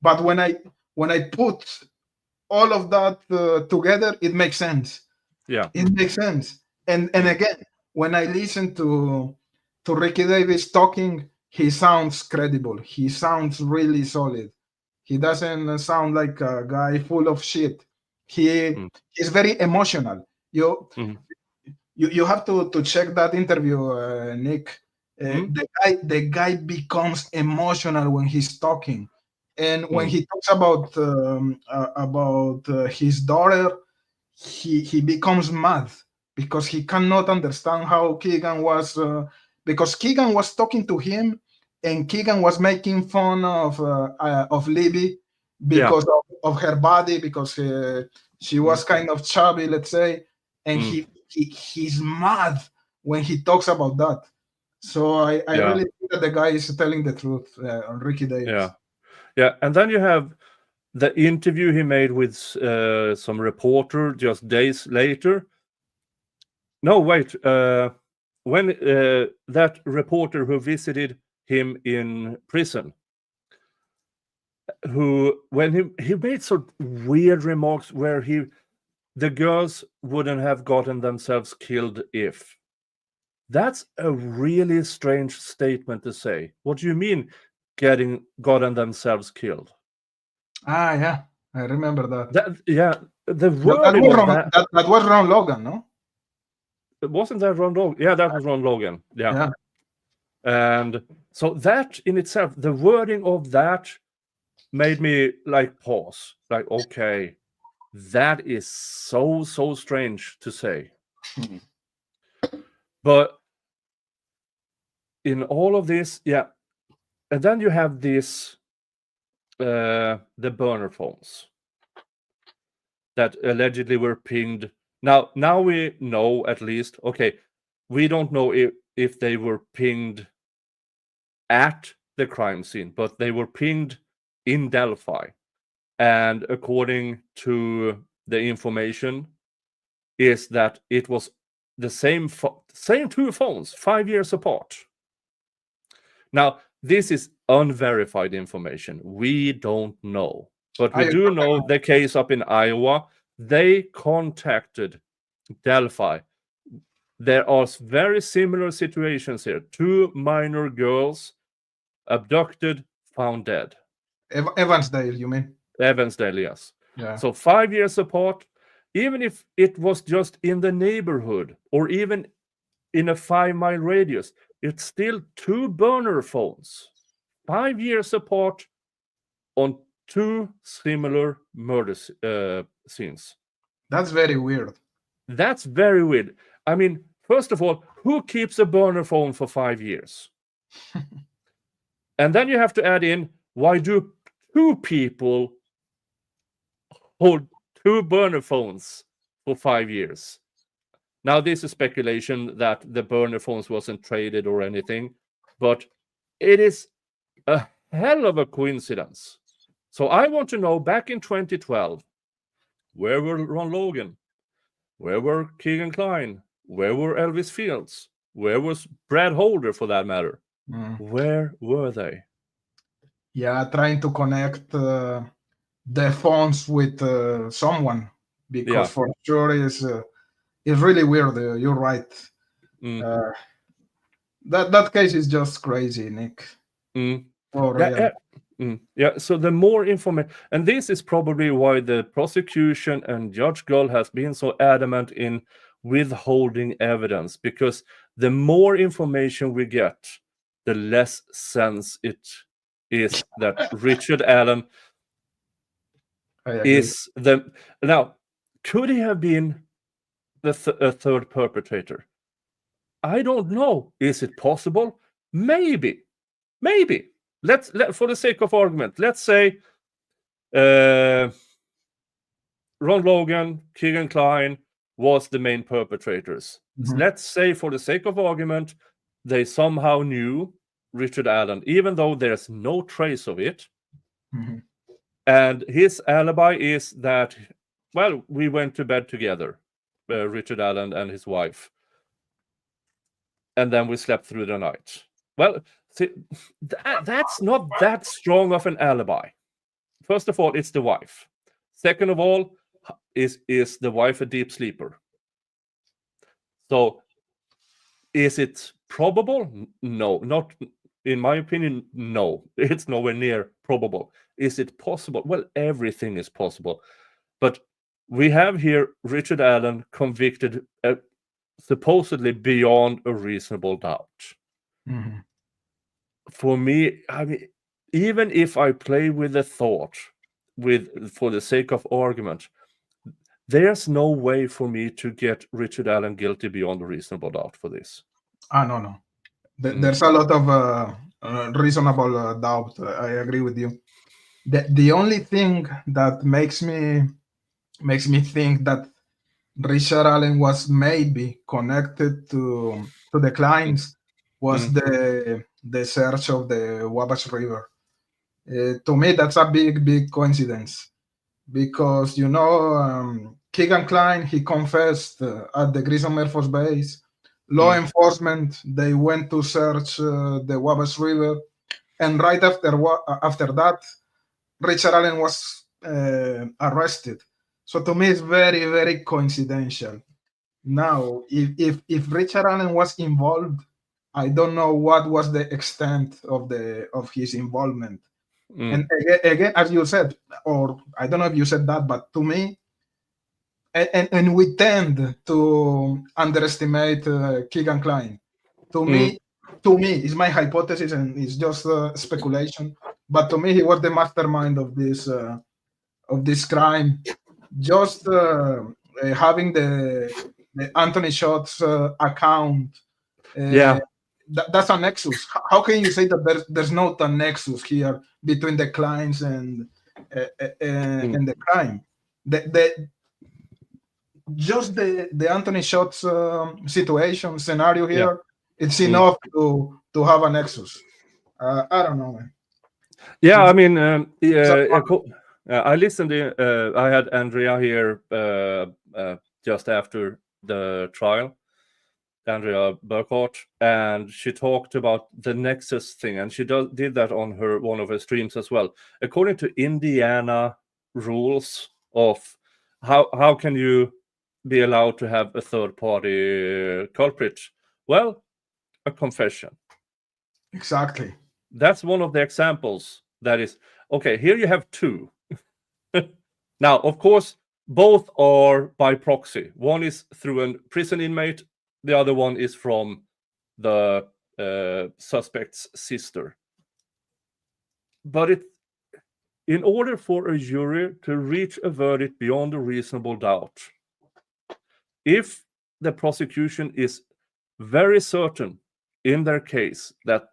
But when I put all of that together, it makes sense. Yeah, it makes sense. And again, when I listen to Ricky Davis talking, he sounds credible. He sounds really solid. He doesn't sound like a guy full of shit. He's very emotional. You have to check that interview, Nick. The guy becomes emotional when he's talking, and when he talks about his daughter, he becomes mad because he cannot understand how Keegan was, because Keegan was talking to him, and Keegan was making fun of Libby because of her body, because she was kind of chubby, let's say, and he's mad when he talks about that. So I really think that the guy is telling the truth on Ricky Davis. Yeah, and then you have the interview he made with some reporter just days later. No, wait. When that reporter who visited him in prison, when he made some weird remarks where the girls wouldn't have gotten themselves killed if. That's a really strange statement to say. What do you mean, gotten themselves killed? Yeah, I remember that. The wording of that. That was Ron Logan, no? Wasn't that Ron Logan? Yeah, that was Ron Logan. Yeah. And so that in itself, the wording of that made me like pause. Like, okay, that is so strange to say. But in all of this, and then you have this the burner phones that allegedly were pinged. Now we know, at least, okay, we don't know if they were pinged at the crime scene, but they were pinged in Delphi. And according to the information, is that it was the same two phones 5 years apart. Now, this is unverified information. We don't know. But we do know the case up in Iowa. They contacted Delphi. There are very similar situations here. 2 minor girls abducted, found dead. Evansdale, you mean? Evansdale, yes. Yeah. So 5 years apart, even if it was just in the neighborhood or even in a 5-mile radius, it's still 2 burner phones 5 years apart on 2 similar murder scenes. That's very weird. That's very weird. I mean, first of all, who keeps a burner phone for 5 years? And then you have to add in, why do 2 people hold 2 burner phones for 5 years? Now, this is speculation that the burner phones wasn't traded or anything, but it is a hell of a coincidence. So I want to know, back in 2012, where were Ron Logan? Where were Keegan Kline? Where were Elvis Fields? Where was Brad Holder, for that matter? Where were they? Yeah, trying to connect the phones with someone, because for sure it's really weird. You're right. That case is just crazy, Nick. For real. Yeah, so the more information, and this is probably why the prosecution and Judge Gull has been so adamant in withholding evidence, because the more information we get, the less sense it is that Richard Allen is the... Now, could he have been a third perpetrator? I don't know. Is it possible? Maybe. Let's for the sake of argument, let's say Ron Logan, Keegan Kline was the main perpetrators. Let's say, for the sake of argument, they somehow knew Richard Allen, even though there's no trace of it. And his alibi is that, well, we went to bed together, Richard Allen and his wife, and then we slept through the night. Well, see, that's not that strong of an alibi. First of all, it's the wife. Second of all, is the wife a deep sleeper? So, is it probable? No, not in my opinion. No, it's nowhere near probable. Is it possible? Well, everything is possible. But we have here Richard Allen convicted supposedly beyond a reasonable doubt. For me, I mean, even if I play with the thought, for the sake of argument, there's no way for me to get Richard Allen guilty beyond a reasonable doubt for this. No. There's a lot of reasonable doubt. I agree with you. The only thing that makes me think that Richard Allen was maybe connected to the Clines was the search of the Wabash River. To me, that's a big coincidence, because Keegan Kline, he confessed at the Grissom Air Force Base. Law enforcement, they went to search the Wabash River, and right after that, Richard Allen was arrested. So to me, it's very coincidental. Now, if Richard Allen was involved, I don't know what was the extent of his involvement. And again, as you said, or I don't know if you said that, but to me, and we tend to underestimate Keegan Kline. To me, it's my hypothesis, and it's just speculation. But to me, he was the mastermind of this crime. Just having the Anthony Shots account, that's a nexus. How can you say that there's not a nexus here between the Clines and the crime? Just the Anthony Shots situation scenario here, it's enough to have a nexus. I don't know, man. Yeah, I mean, I listened. I had Andrea here just after the trial, Andrea Burkhardt, and she talked about the nexus thing, and she did that on one of her streams as well. According to Indiana rules of how can you be allowed to have a third party culprit? Well, a confession. Exactly. That's one of the examples. That is, okay, here you have two. Now, of course, both are by proxy. One is through a prison inmate. The other one is from the suspect's sister. But in order for a jury to reach a verdict beyond a reasonable doubt, if the prosecution is very certain in their case that,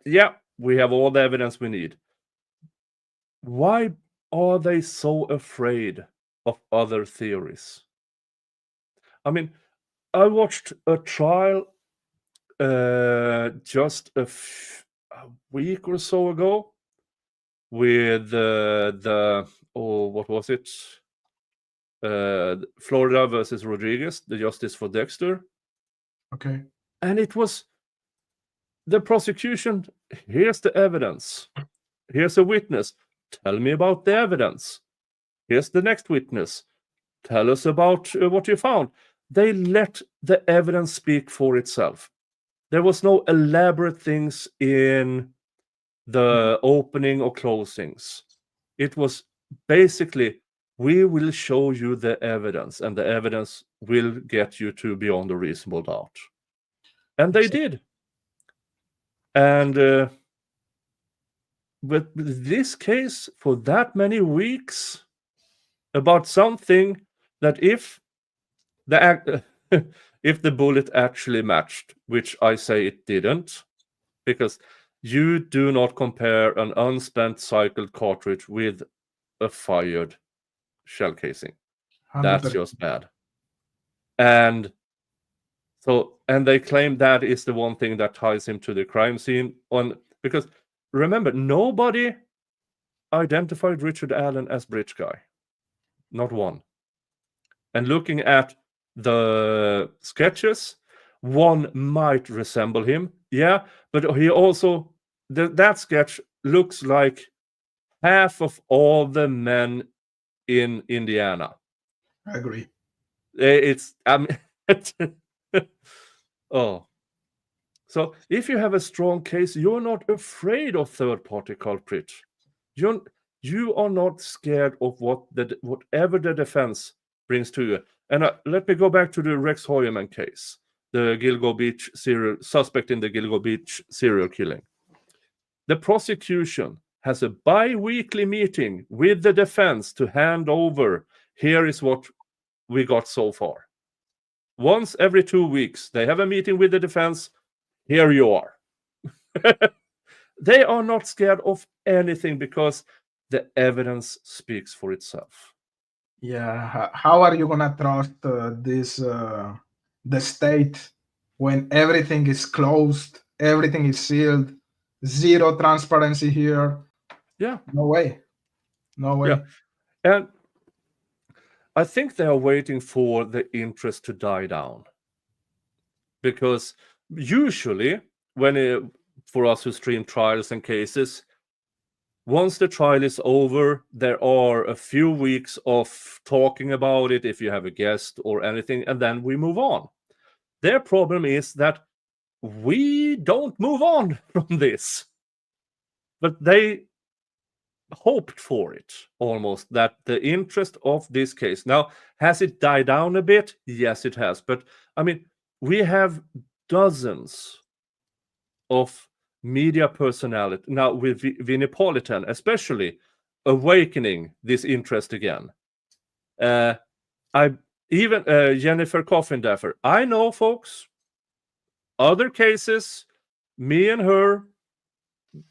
we have all the evidence we need, why are they so afraid of other theories? I mean, I watched a trial just a week or so ago with what was it? Florida versus Rodriguez, the justice for Dexter. Okay. And it was the prosecution. Here's the evidence. Here's a witness. Tell me about the evidence. Here's the next witness. Tell us about what you found. They let the evidence speak for itself. there was no elaborate things in the opening or closings. It was basically, we will show you the evidence, and the evidence will get you to beyond a reasonable doubt. And they did. And with this case, for that many weeks, about something that if the bullet actually matched, which I say it didn't, because you do not compare an unspent cycled cartridge with a fired shell casing. 100%. That's just bad. And they claim that is the one thing that ties him to the crime scene. Because remember, nobody identified Richard Allen as Bridge Guy. Not one. And looking at the sketches, one might resemble him. Yeah, but he also, that sketch looks like half of all the men in Indiana. I agree. Oh. So if you have a strong case, you're not afraid of third-party culprit. You are not scared of whatever the defense brings to you. And let me go back to the Rex Hoyerman case, the Gilgo Beach suspect in the Gilgo Beach serial killing. The prosecution has a bi-weekly meeting with the defense to hand over, here is what we got so far. Once every 2 weeks, they have a meeting with the defense. Here you are. They are not scared of anything because the evidence speaks for itself. Yeah, how are you gonna trust the state when everything is closed, everything is sealed, zero transparency here? Yeah. No way. Yeah. And I think they are waiting for the interest to die down. Because usually, for us who stream trials and cases, once the trial is over, there are a few weeks of talking about it if you have a guest or anything, and then we move on. Their problem is that we don't move on from this. But they hoped for it, almost, that the interest of this case. Now, has it died down a bit? Yes, it has. But, I mean, we have dozens of media personality now with Vinipolitan, especially, awakening this interest again. Jennifer Coffindaffer. I know, folks, other cases, me and her,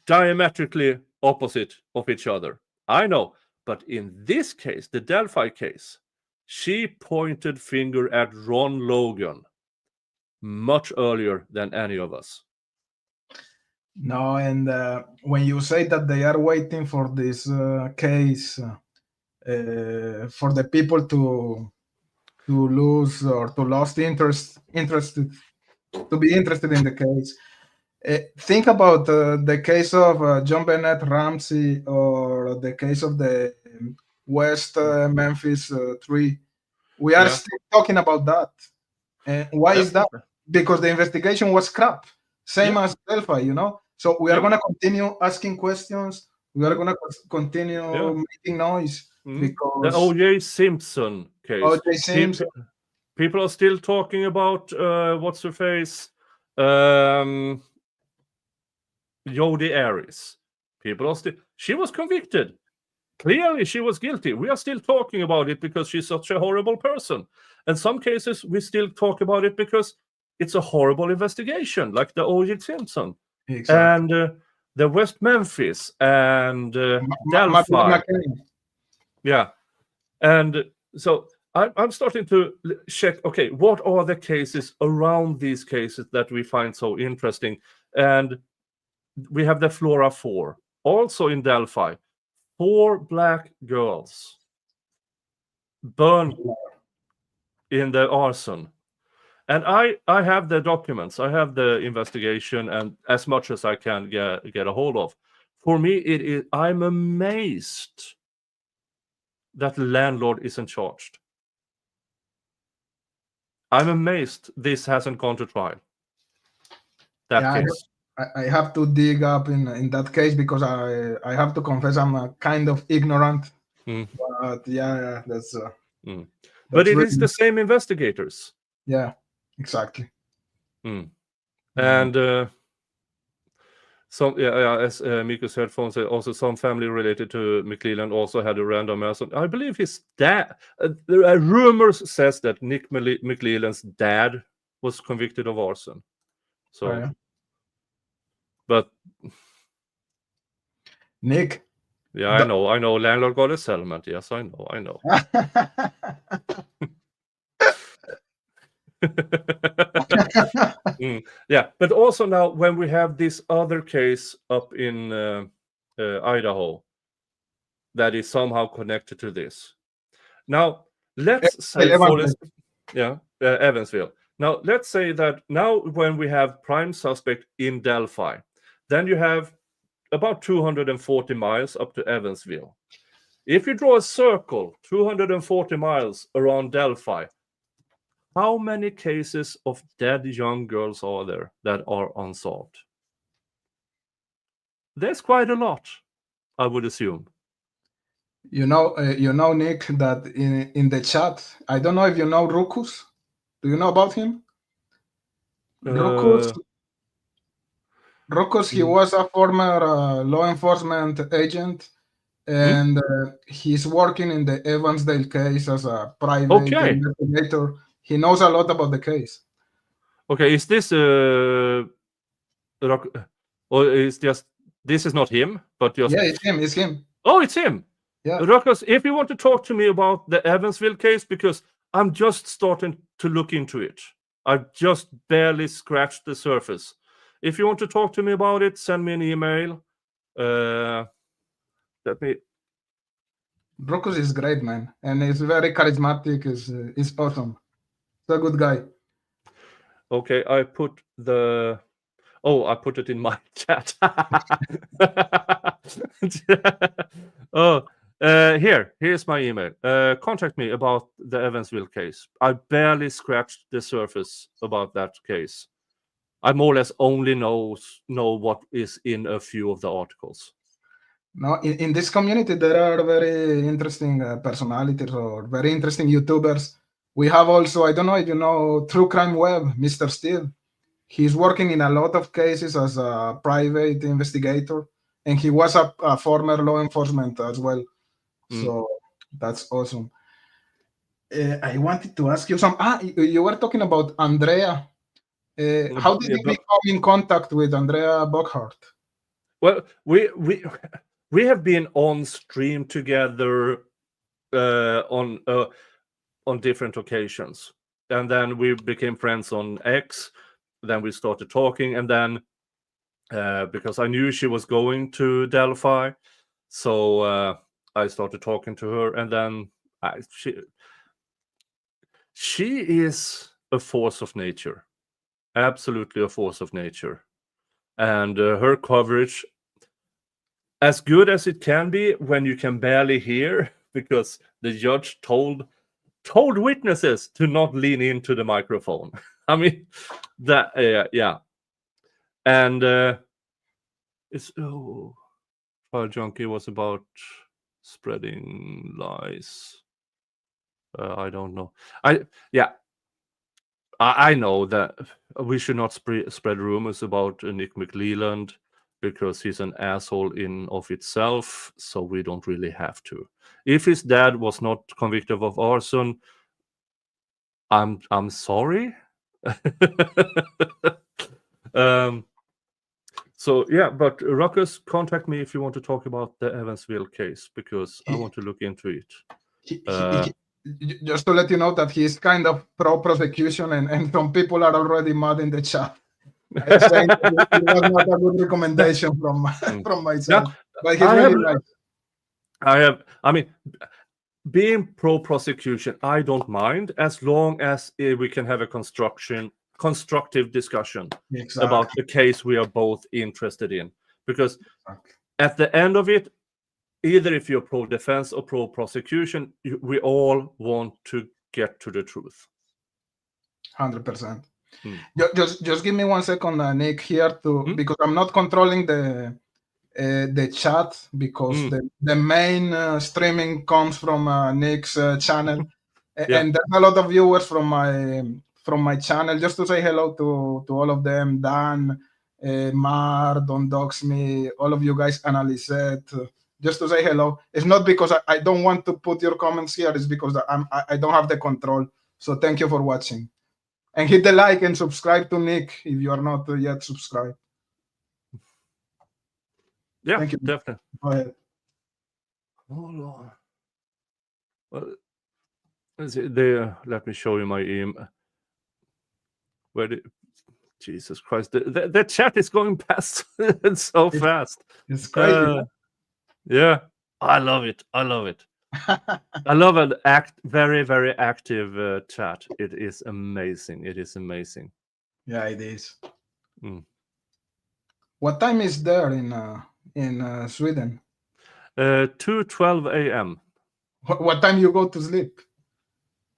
diametrically opposite of each other. I know. But in this case, the Delphi case, she pointed finger at Ron Logan much earlier than any of us. No, and when you say that they are waiting for this case, for the people to lose or to lose interested to be interested in the case, think about the case of John Bennett Ramsey or the case of the West Memphis 3. We are still talking about that. And why is that? Because the investigation was crap, same as Delphi, you know. So we are going to continue asking questions. We are going to continue making noise because the O.J. Simpson case. O.J. Simpson. People are still talking about what's her face, Jodi Arias. People are still. She was convicted. Clearly, she was guilty. We are still talking about it because she's such a horrible person. In some cases, we still talk about it because it's a horrible investigation, like the O.J. Simpson. Exactly. And the West Memphis and Delphi. Yeah. And so I'm starting to check, okay, what are the cases around these cases that we find so interesting? And we have the Flora 4, also in Delphi. 4 black girls burned in the arson. And I have the documents, I have the investigation, and as much as I can get a hold of. For me, I'm amazed that the landlord isn't charged. I'm amazed this hasn't gone to trial. case. I have to dig up in that case because I have to confess I'm kind of ignorant. But yeah, that's. But it really, is the same investigators. Yeah, exactly. And some, as Mikko's headphones said, also some family related to McClelland also had a random arson. I believe his dad. There are rumors says that Nick McClelland's dad was convicted of arson. So, but Nick. Yeah, I know. Landlord got a settlement. Yes, I know. Yeah, but also now when we have this other case up in Idaho that is somehow connected to this. Now let's say Evansville. Now let's say that now when we have prime suspect in Delphi, then you have about 240 miles up to Evansville. If you draw a circle 240 miles around Delphi, how many cases of dead young girls are there that are unsolved? There's quite a lot, I would assume. You know, Nick, that in the chat, I don't know if you know Rukus. Do you know about him? Rukus, he was a former law enforcement agent, and he's working in the Evansdale case as a private investigator. He knows a lot about the case. Okay, is this or is just this is not him, but just it's him. Oh, it's him. Yeah, Ruckus, if you want to talk to me about the Evansville case, because I'm just starting to look into it. I've just barely scratched the surface. If you want to talk to me about it, send me an email. Ruckus is great, man, and he's very charismatic. He's awesome. He's a good guy. Okay, I put it in my chat. Here's my email. Contact me about the Evansville case. I barely scratched the surface about that case. I more or less only know what is in a few of the articles. No, in this community there are very interesting personalities or very interesting YouTubers. We have also, I don't know if you know, True Crime Web, Mr. Steele. He's working in a lot of cases as a private investigator, and he was a former law enforcement as well. So that's awesome. I wanted to ask you some. You were talking about Andrea. How did you become in contact with Andrea Bockhart? Well, we have been on stream together on different occasions, and then we became friends on X. Then we started talking, and then because I knew she was going to Delphi, so I started talking to her, and then she is a force of nature, absolutely a force of nature, and her coverage, as good as it can be when you can barely hear, because the judge told witnesses to not lean into the microphone. I mean, that yeah. And Trial Junkie was about spreading lies. I don't know. I know that we should not spread rumors about Nick McClelland, because he's an asshole in of itself, so we don't really have to. If his dad was not convicted of arson, I'm sorry. So yeah, but Ruckus, contact me if you want to talk about the Evansville case, because I want to look into it. Just to let you know that he's kind of pro-prosecution, and some people are already mad in the chat. I'm saying it was not a good recommendation from myself. Yeah, but he's really nice. I mean, being pro-prosecution, I don't mind, as long as we can have a constructive discussion about the case we are both interested in. Because at the end of it, either if you're pro-defense or pro-prosecution, we all want to get to the truth. 100%. Just give me 1 second, Nick, here because I'm not controlling the chat because the main streaming comes from Nick's channel, and there's a lot of viewers from my channel. Just to say hello to all of them, Dan, Mar, Don't Dox Me, all of you guys, Annalisette. Just to say hello. It's not because I don't want to put your comments here. It's because I don't have the control. So thank you for watching. And hit the like and subscribe to Nick if you are not yet subscribed. Yeah, thank you. Definitely. Go ahead. Hold on. Well, let me show you my email. Jesus Christ, the chat is going past so fast. It's crazy. Yeah, I love it. I love an very, very active chat. It is amazing. Yeah, it is. What time is there in Sweden? 2:12 a.m. What time you go to sleep?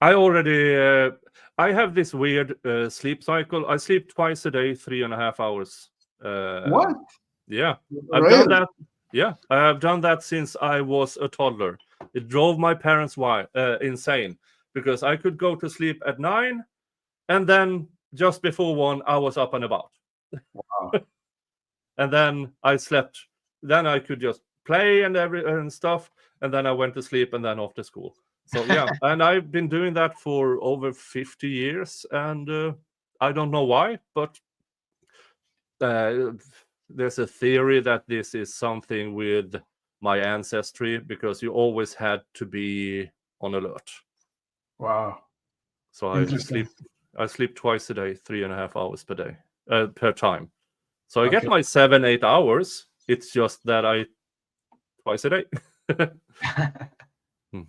I have this weird sleep cycle. I sleep twice a day, 3.5 hours. What? Yeah, I've done that. Yeah, I have done that since I was a toddler. It drove my parents insane because I could go to sleep at 9, and then just before 1, I was up and about. Wow. And then I slept. Then I could just play and stuff, and then I went to sleep, and then off to school. So yeah, and I've been doing that for over 50 years, and I don't know why, but there's a theory that this is something with my ancestry because you always had to be on alert. Wow. So I sleep twice a day, 3.5 hours per time. So I get my 7-8 hours. It's just that twice a day.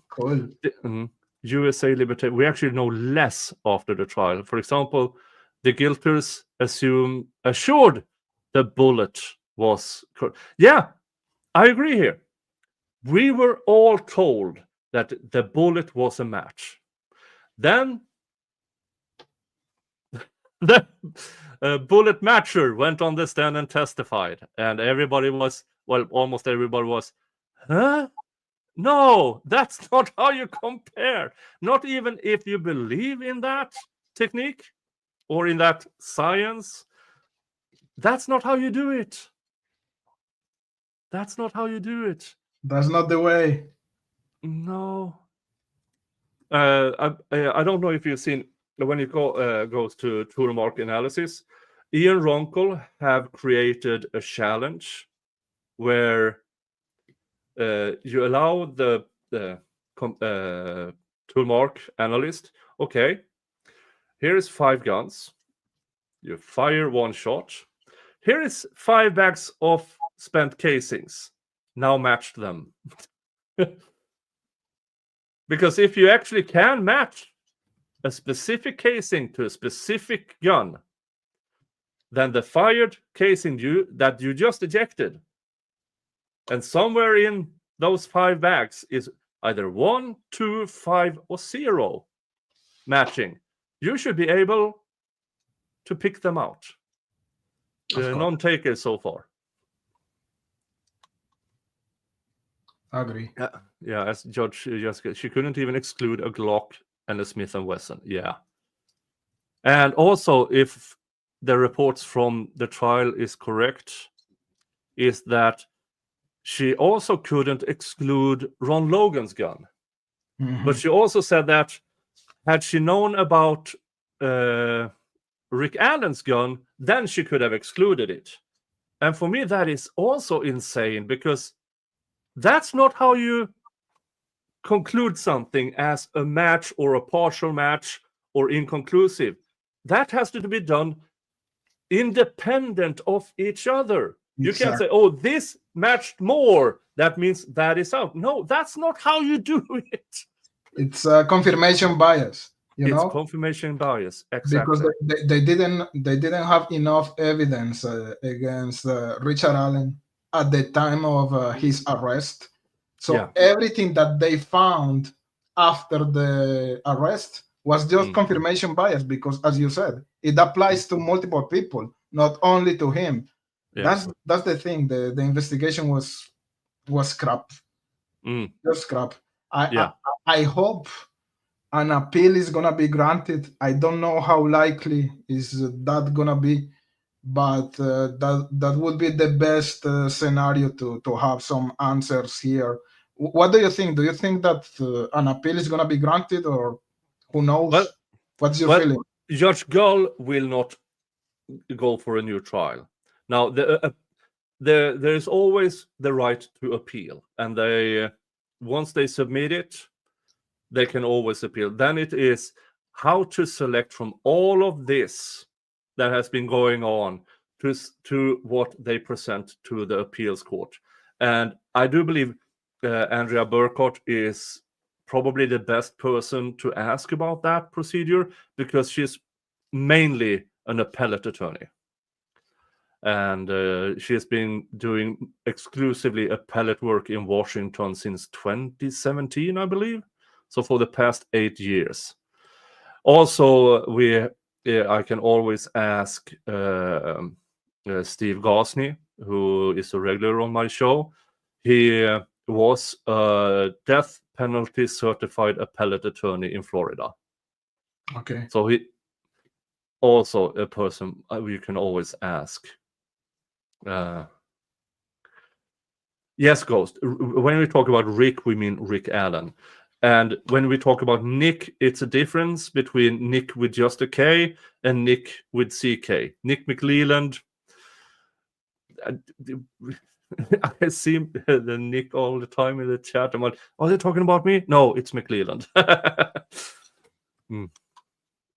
Cool. USA Liberty. We actually know less after the trial. For example, the guilters assured the bullet was. Yeah, I agree here. We were all told that the bullet was a match. Then the bullet matcher went on the stand and testified, and almost everybody was, huh? No, that's not how you compare. Not even if you believe in that technique or in that science. That's not how you do it. That's not how you do it. That's not the way. No. I don't know if you've seen when it goes to tool mark analysis. Ian Ronkel have created a challenge where you allow the tool mark analyst. Okay, here is 5 guns. You fire 1 shot. Here is 5 bags of spent casings. Now match them. Because if you actually can match a specific casing to a specific gun, then the fired casing that you just ejected, and somewhere in those 5 bags is either 1, 2, 5, or 0 matching, you should be able to pick them out. Non-takers so far. I agree. Yeah, as Judge Jessica, she couldn't even exclude a Glock and a Smith & Wesson. Yeah. And also, if the reports from the trial is correct, is that she also couldn't exclude Ron Logan's gun. Mm-hmm. But she also said that had she known about Rick Allen's gun, then she could have excluded it. And for me, that is also insane because that's not how you conclude something as a match or a partial match or inconclusive. That has to be done independent of each other. You can't say, oh, this matched more. That means that is out. No, that's not how you do it. It's a confirmation bias. It's confirmation bias. Exactly. Because they didn't have enough evidence against Richard Allen at the time of his arrest. So everything that they found after the arrest was just confirmation bias, because, as you said, it applies to multiple people, not only to him. Yeah. That's the thing. The investigation was crap. Just crap. I hope an appeal is gonna be granted. I don't know how likely is that gonna be, but that would be the best scenario to have some answers here. What do you think? Do you think that an appeal is gonna be granted, or who knows? Well, What's your feeling? Judge Gull will not go for a new trial. Now, there is always the right to appeal, and they once they submit it, they can always appeal. Then it is how to select from all of this that has been going on to what they present to the appeals court. And I do believe Andrea Burkhardt is probably the best person to ask about that procedure, because she's mainly an appellate attorney. And she has been doing exclusively appellate work in Washington since 2017, I believe. So for the past 8 years. Also, I can always ask Steve Gosney, who is a regular on my show. He was a death penalty certified appellate attorney in Florida. Okay. So he also a person you can always ask. Yes, Ghost. When we talk about Rick, we mean Rick Allen. And when we talk about Nick, it's a difference between Nick with just a K and Nick with CK. Nick McLeland. I see the Nick all the time in the chat. I'm like, are they talking about me? No, it's McLeland.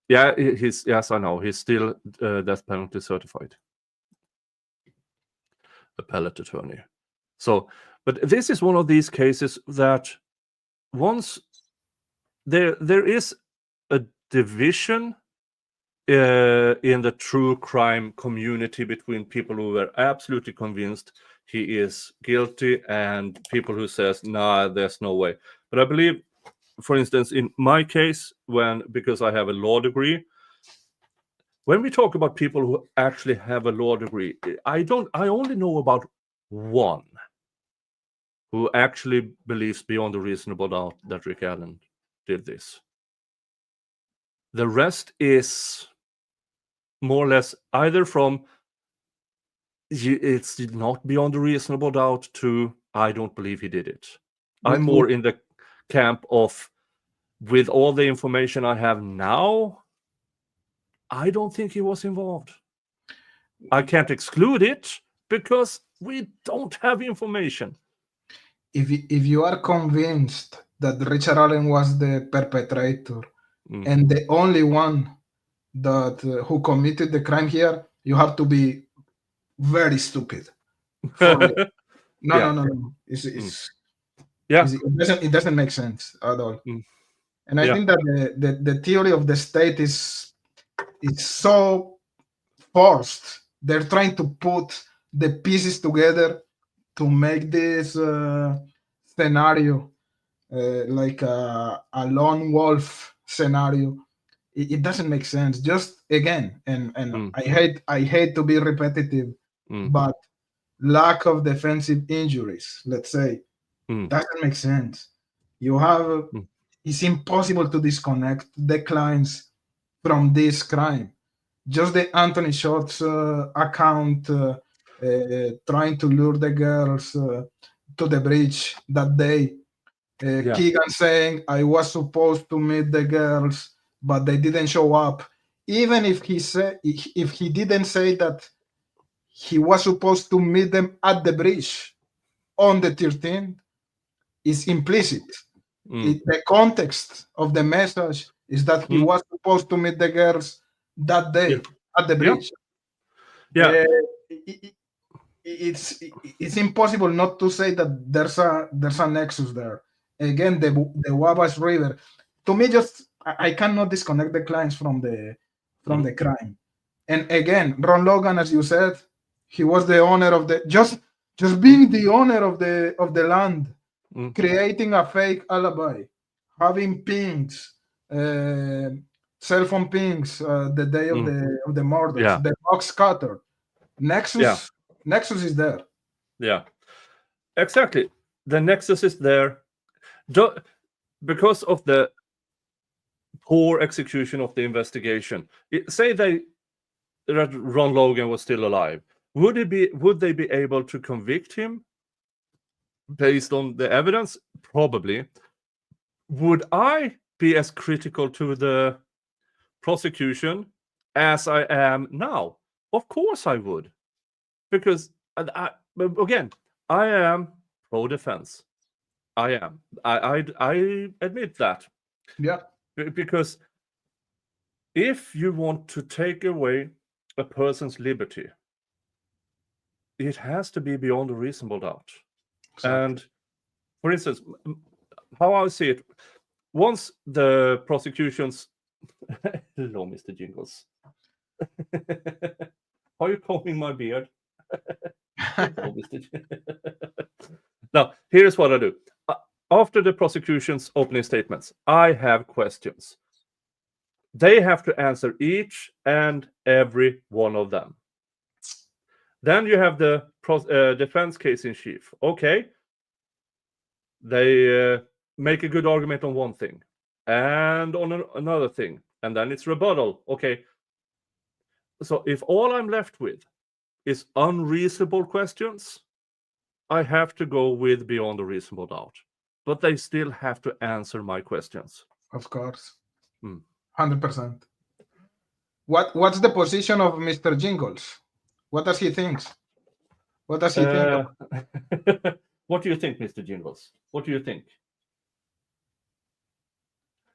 Yeah, yes, I know. He's still death penalty certified appellate attorney. So, but this is one of these cases that once there is a division in the true crime community between people who are absolutely convinced he is guilty and people who says, nah, there's no way. But I believe, for instance, in my case, because I have a law degree, when we talk about people who actually have a law degree, I only know about one who actually believes beyond a reasonable doubt that Rick Allen did this. The rest is more or less either from it's not beyond a reasonable doubt to I don't believe he did it. I'm more in the camp of, with all the information I have now, I don't think he was involved. I can't exclude it because we don't have information. If you are convinced that Richard Allen was the perpetrator and the only one that who committed the crime here, you have to be very stupid. No. It doesn't make sense at all. And I think that the theory of the state is so forced. They're trying to put the pieces together to make this scenario like a lone wolf scenario. It doesn't make sense. Just again, and I hate to be repetitive, but lack of defensive injuries, let's say, doesn't make sense. You have it's impossible to disconnect the clients from this crime. Just the Anthony Shots account trying to lure the girls to the bridge that day. Keegan saying, I was supposed to meet the girls, but they didn't show up. Even if he didn't say that he was supposed to meet them at the bridge on the 13th, is implicit. The context of the message is that he was supposed to meet the girls that day at the bridge. It's impossible not to say that there's a nexus there. Again, the Wabash River. To me, just I cannot disconnect the clients from the crime. And again, Ron Logan, as you said, he was the owner of the just being the owner of the land, creating a fake alibi, having pings, cell phone pings the day of the murders, Yeah. the box cutter. Nexus is there. Yeah, exactly. The nexus is there. Because of the poor execution of the investigation. Say that Ron Logan was still alive. Would they be able to convict him based on the evidence? Probably. Would I be as critical to the prosecution as I am now? Of course I would. Because again, I am pro-defense. I am. I admit that. Yeah. Because if you want to take away a person's liberty, it has to be beyond a reasonable doubt. Exactly. And for instance, how I see it, once the prosecution's hello, Mr. Jingles. Are you combing my beard? Now, here's what I do. After the prosecution's opening statements, I have questions. They have to answer each and every one of them. Then you have the defense case in chief. Okay. They make a good argument on one thing and on another thing. And then it's rebuttal. Okay. So if all I'm left with is unreasonable questions, I have to go with beyond a reasonable doubt. But they still have to answer my questions. Of course. 100%. What's the position of Mr. Jingles? What does he think? What does he think? What do you think, Mr. Jingles? What do you think?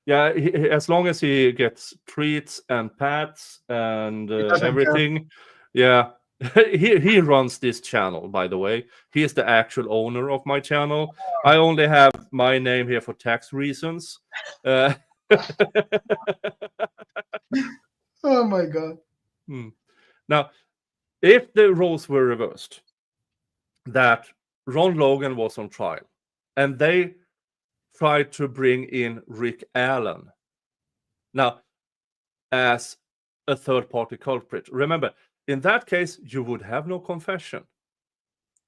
Yeah, as long as he gets treats and pats and everything. Yeah, he runs this channel, by the way. He is the actual owner of my channel. I only have my name here for tax reasons. Oh my God. Now, if the roles were reversed, that Ron Logan was on trial, and they tried to bring in Rick Allen now as a third-party culprit. Remember, in that case, you would have no confession.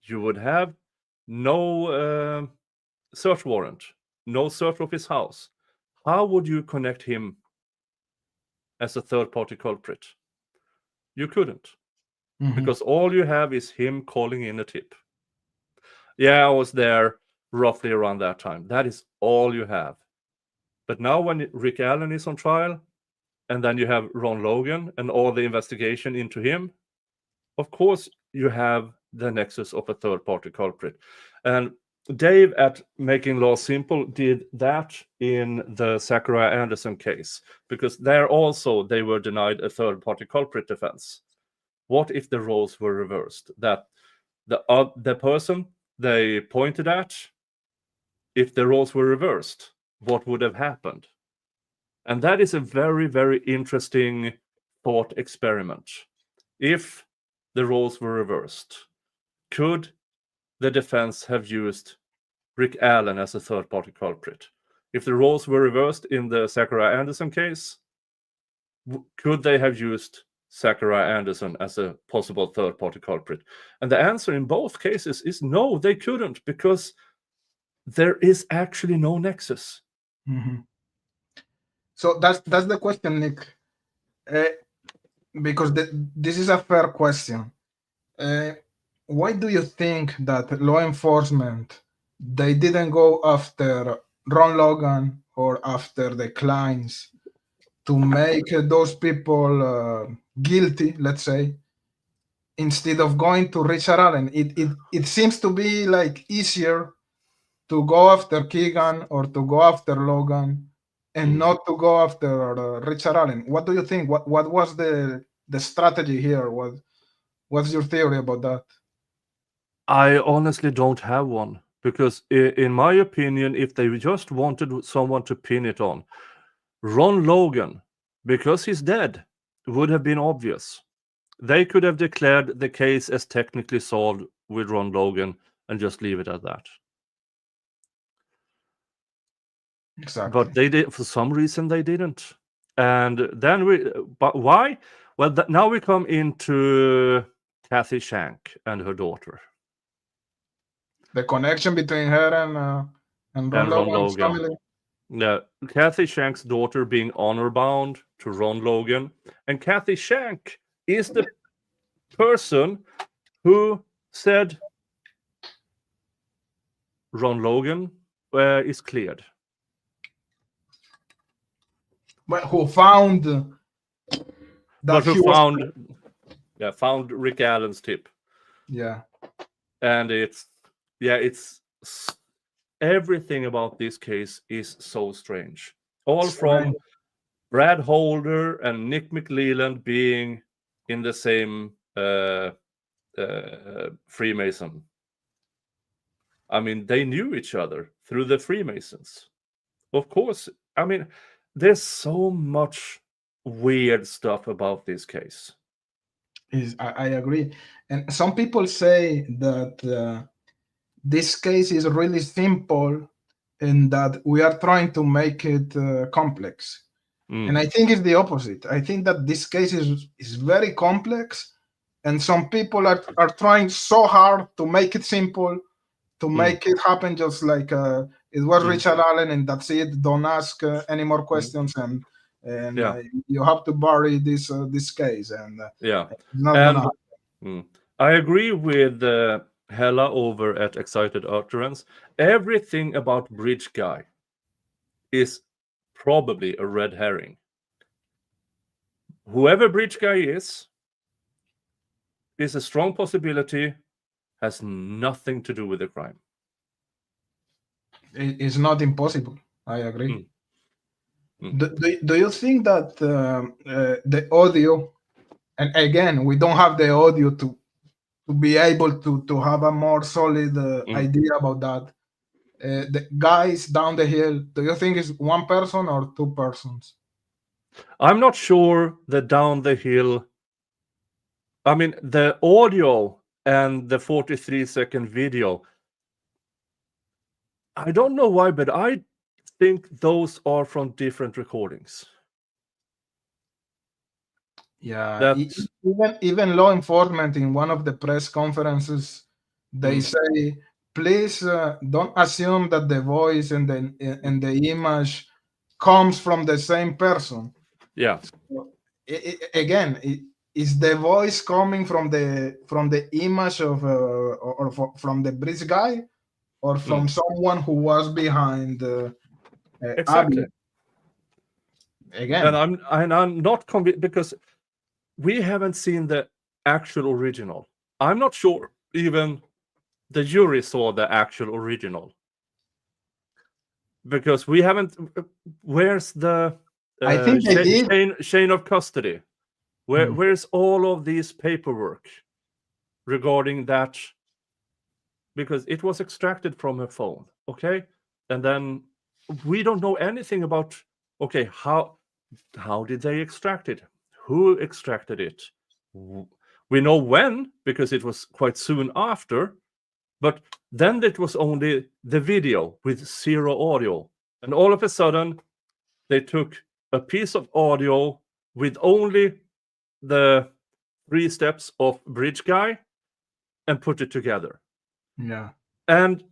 You would have no search warrant, no search of his house. How would you connect him as a third-party culprit? You couldn't. Because all you have is him calling in a tip. Yeah, I was there roughly around that time. That is all you have. But now when Rick Allen is on trial, and then you have Ron Logan and all the investigation into him, of course you have the nexus of a third-party culprit. And Dave at Making Law Simple did that in the Zachariah Anderson case, because there also they were denied a third-party culprit defense. What if the roles were reversed? That the person they pointed at, if the roles were reversed, what would have happened? And that is a very, very interesting thought experiment. If the roles were reversed, could the defense have used Rick Allen as a third-party culprit? If the roles were reversed in the Zachariah Anderson case, could they have used Zachariah Anderson as a possible third-party culprit? And the answer in both cases is no, they couldn't, because there is actually no nexus. So that's the question, Nick. Because this is a fair question. Why do you think that law enforcement, they didn't go after Ron Logan or after the clients to make those people guilty, let's say, instead of going to Richard Allen? It seems to be like easier to go after Keegan or to go after Logan and not to go after Richard Allen. What do you think? What was the strategy here? What's your theory about that? I honestly don't have one, because in my opinion, if they just wanted someone to pin it on, Ron Logan, because he's dead, would have been obvious. They could have declared the case as technically solved with Ron Logan and just leave it at that. Exactly. But they did, for some reason they didn't. And then but why? Well, now we come into Kathy Shank and her daughter. The connection between her and Ron Ron Logan's Logan. family. Yeah, Kathy Shank's daughter being honor bound to Ron Logan, and Kathy Shank is the person who said Ron Logan is cleared. But who found that who found Rick Allen's tip. Yeah. And it's everything about this case is so strange. All from Brad Holder and Nick McLeland being in the same Freemason. I mean, they knew each other through the Freemasons. Of course, I mean, there's so much weird stuff about this case. I agree. And some people say that this case is really simple and that we are trying to make it complex. And I think it's the opposite. I think that this case is very complex, and some people are trying so hard to make it simple, to make it happen just like it was Richard Allen, and that's it. Don't ask any more questions, and you have to bury this case. And it's not gonna happen. I agree with Hella over at Excited Utterance. Everything about Bridge Guy is probably a red herring. Whoever Bridge Guy is a strong possibility has nothing to do with the crime. It's not impossible. I agree. Do you think that the audio, and again, we don't have the audio to be able to have a more solid idea about that. The guys down the hill, do you think it's one person or two persons? I'm not sure the down the hill. I mean, the audio and the 43-second video, I don't know why, but I think those are from different recordings. Yeah, even law enforcement in one of the press conferences, they say, please don't assume that the voice and the image comes from the same person. Yeah. Is the voice coming from the image of or from the Bridge Guy, or from someone who was behind exactly Abby? Again, and I'm not convinced, because we haven't seen the actual original. I'm not sure even the jury saw the actual original, because we haven't. Where's the I think they did. chain of custody? Where's all of these paperwork regarding that? Because it was extracted from her phone, okay? And then we don't know anything about, okay, how did they extract it? Who extracted it? We know when, because it was quite soon after, but then it was only the video with zero audio. And all of a sudden, they took a piece of audio with only the 3 steps of Bridge Guy and put it together. Yeah. And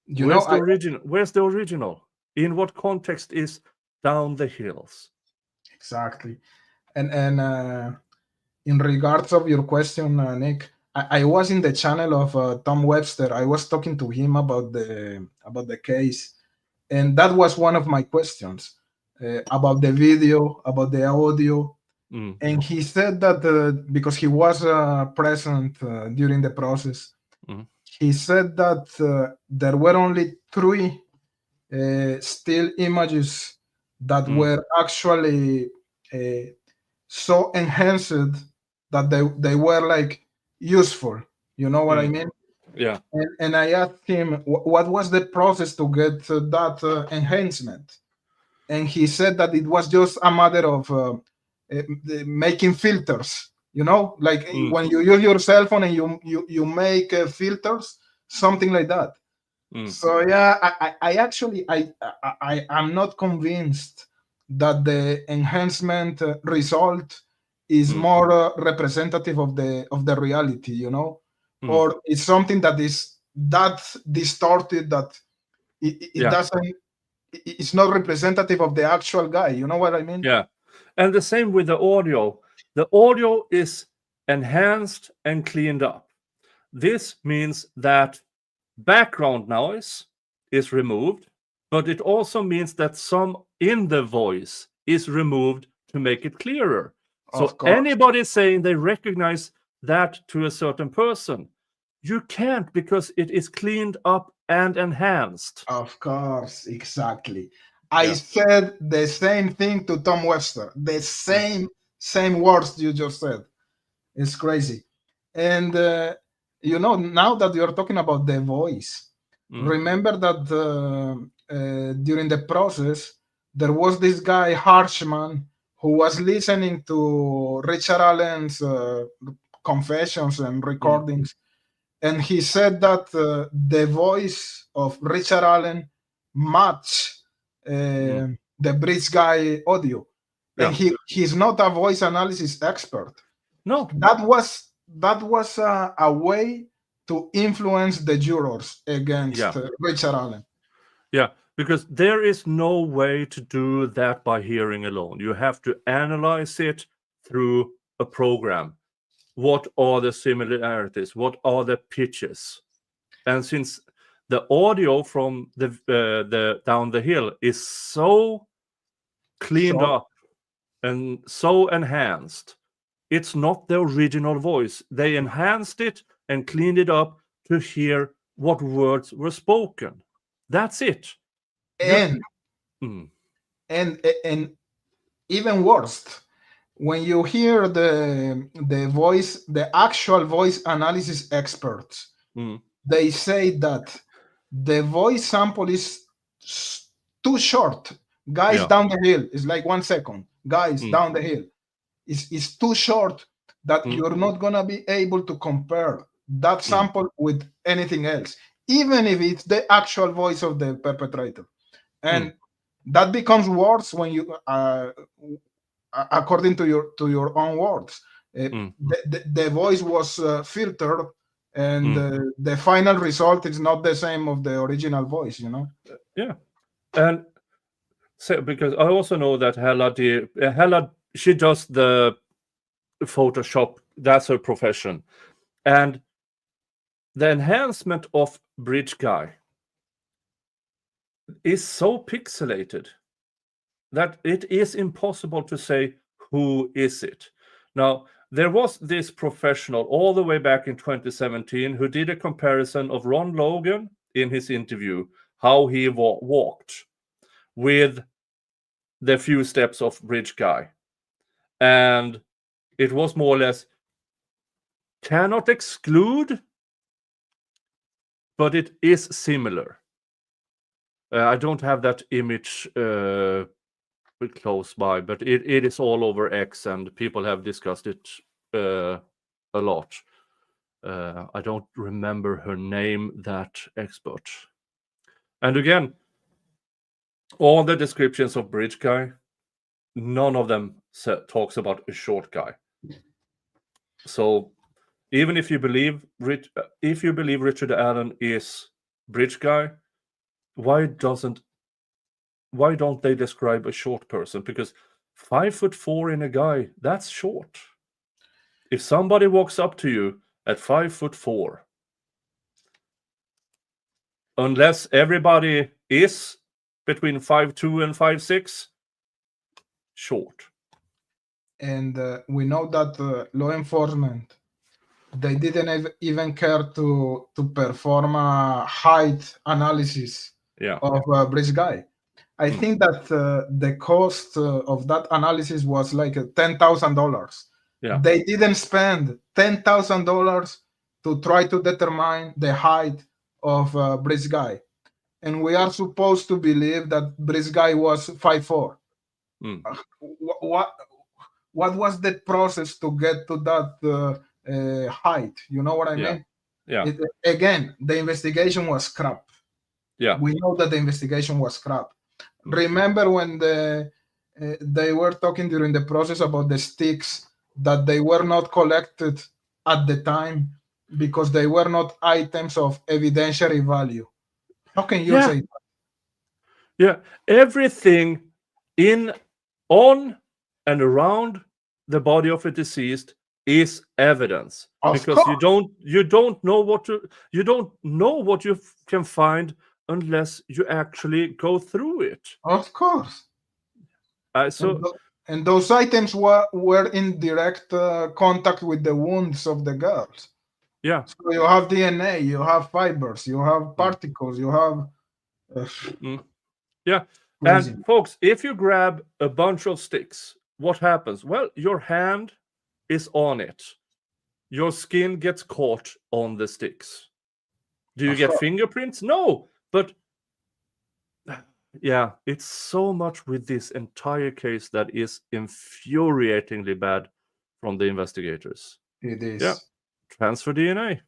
where's the original? In what context is Down the Hills? Exactly. And in regards of your question, Nick, I was in the channel of Tom Webster. I was talking to him about the case, and that was one of my questions about the video, about the audio. And he said that because he was present during the process, he said that there were only 3 still images that were actually so enhanced that they were like useful. You know what I mean? Yeah. And I asked him what was the process to get that enhancement, and he said that it was just a matter of making filters. You know, like when you use your cell phone and you make filters, something like that. So yeah, I actually I'm not convinced that the enhancement result is more representative of the reality, you know, or it's something that is that distorted that it doesn't, it's not representative of the actual guy. You know what I mean? Yeah. And the same with the audio. The audio is enhanced and cleaned up. This means that background noise is removed, but it also means that some in the voice is removed to make it clearer. Of So course. anybody saying they recognize that to a certain person, you can't, because it is cleaned up and enhanced. Of course, exactly. I said the same thing to Tom Webster. The same words you just said. It's crazy. And you know, now that you're talking about the voice, remember that during the process there was this guy Harshman who was listening to Richard Allen's confessions and recordings, and he said that the voice of Richard Allen matched the Bridge Guy audio, and he's not a voice analysis expert. No, that was a way to influence the jurors against Richard Allen. Yeah, because there is no way to do that by hearing alone. You have to analyze it through a program. What are the similarities? What are the pitches? And since the audio from the down the hill is so cleaned up and so enhanced, it's not the original voice. They enhanced it and cleaned it up to hear what words were spoken. That's it. And even worse, when you hear the voice, the actual voice analysis experts, they say that the voice sample is too short. Guys down the hill is like 1 second. Guys down the hill is too short that you're not gonna be able to compare that sample with anything else, even if it's the actual voice of the perpetrator. And that becomes worse when you according to your own words, the voice was filtered, and the final result is not the same of the original voice, you know. And so, because I also know that Hella, she does the Photoshop, that's her profession, and the enhancement of Bridge Guy is so pixelated that it is impossible to say who is it. Now, there was this professional all the way back in 2017 who did a comparison of Ron Logan in his interview, how he walked with the few steps of Bridge Guy. And it was more or less cannot exclude, but it is similar. I don't have that image close by, but it is all over X, and people have discussed it a lot. I don't remember her name, that expert. And again, all the descriptions of Bridge Guy, none of them talks about a short guy. So even if you believe Richard Allen is Bridge Guy, why don't they describe a short person? Because 5'4" in a guy, that's short. If somebody walks up to you at 5'4", unless everybody is between 5'2" and 5'6", short. And we know that law enforcement, they didn't even care to perform a height analysis of Bridge Guy. I think that the cost of that analysis was like $10,000. They didn't spend $10,000 to try to determine the height of Bridge Guy, and we are supposed to believe that Bridge Guy was 5'4". What was the process to get to that height? You know what I mean? Yeah. Again, the investigation was crap. we know that the investigation was crap. Mm. Remember when they were talking during the process about the sticks that they were not collected at the time because they were not items of evidentiary value. How can you say that? Yeah, everything on and around the body of a deceased is evidence, because you don't know what you can find unless you actually go through it. Of course. So and those items were in direct contact with the wounds of the girls. Yeah. So you have DNA, you have fibers, you have particles, you have. Yeah. Crazy. And folks, if you grab a bunch of sticks, what happens? Well, your hand is on it. Your skin gets caught on the sticks. Do you get fingerprints? No, but yeah, it's so much with this entire case that is infuriatingly bad from the investigators. It is. Yeah. Transfer DNA.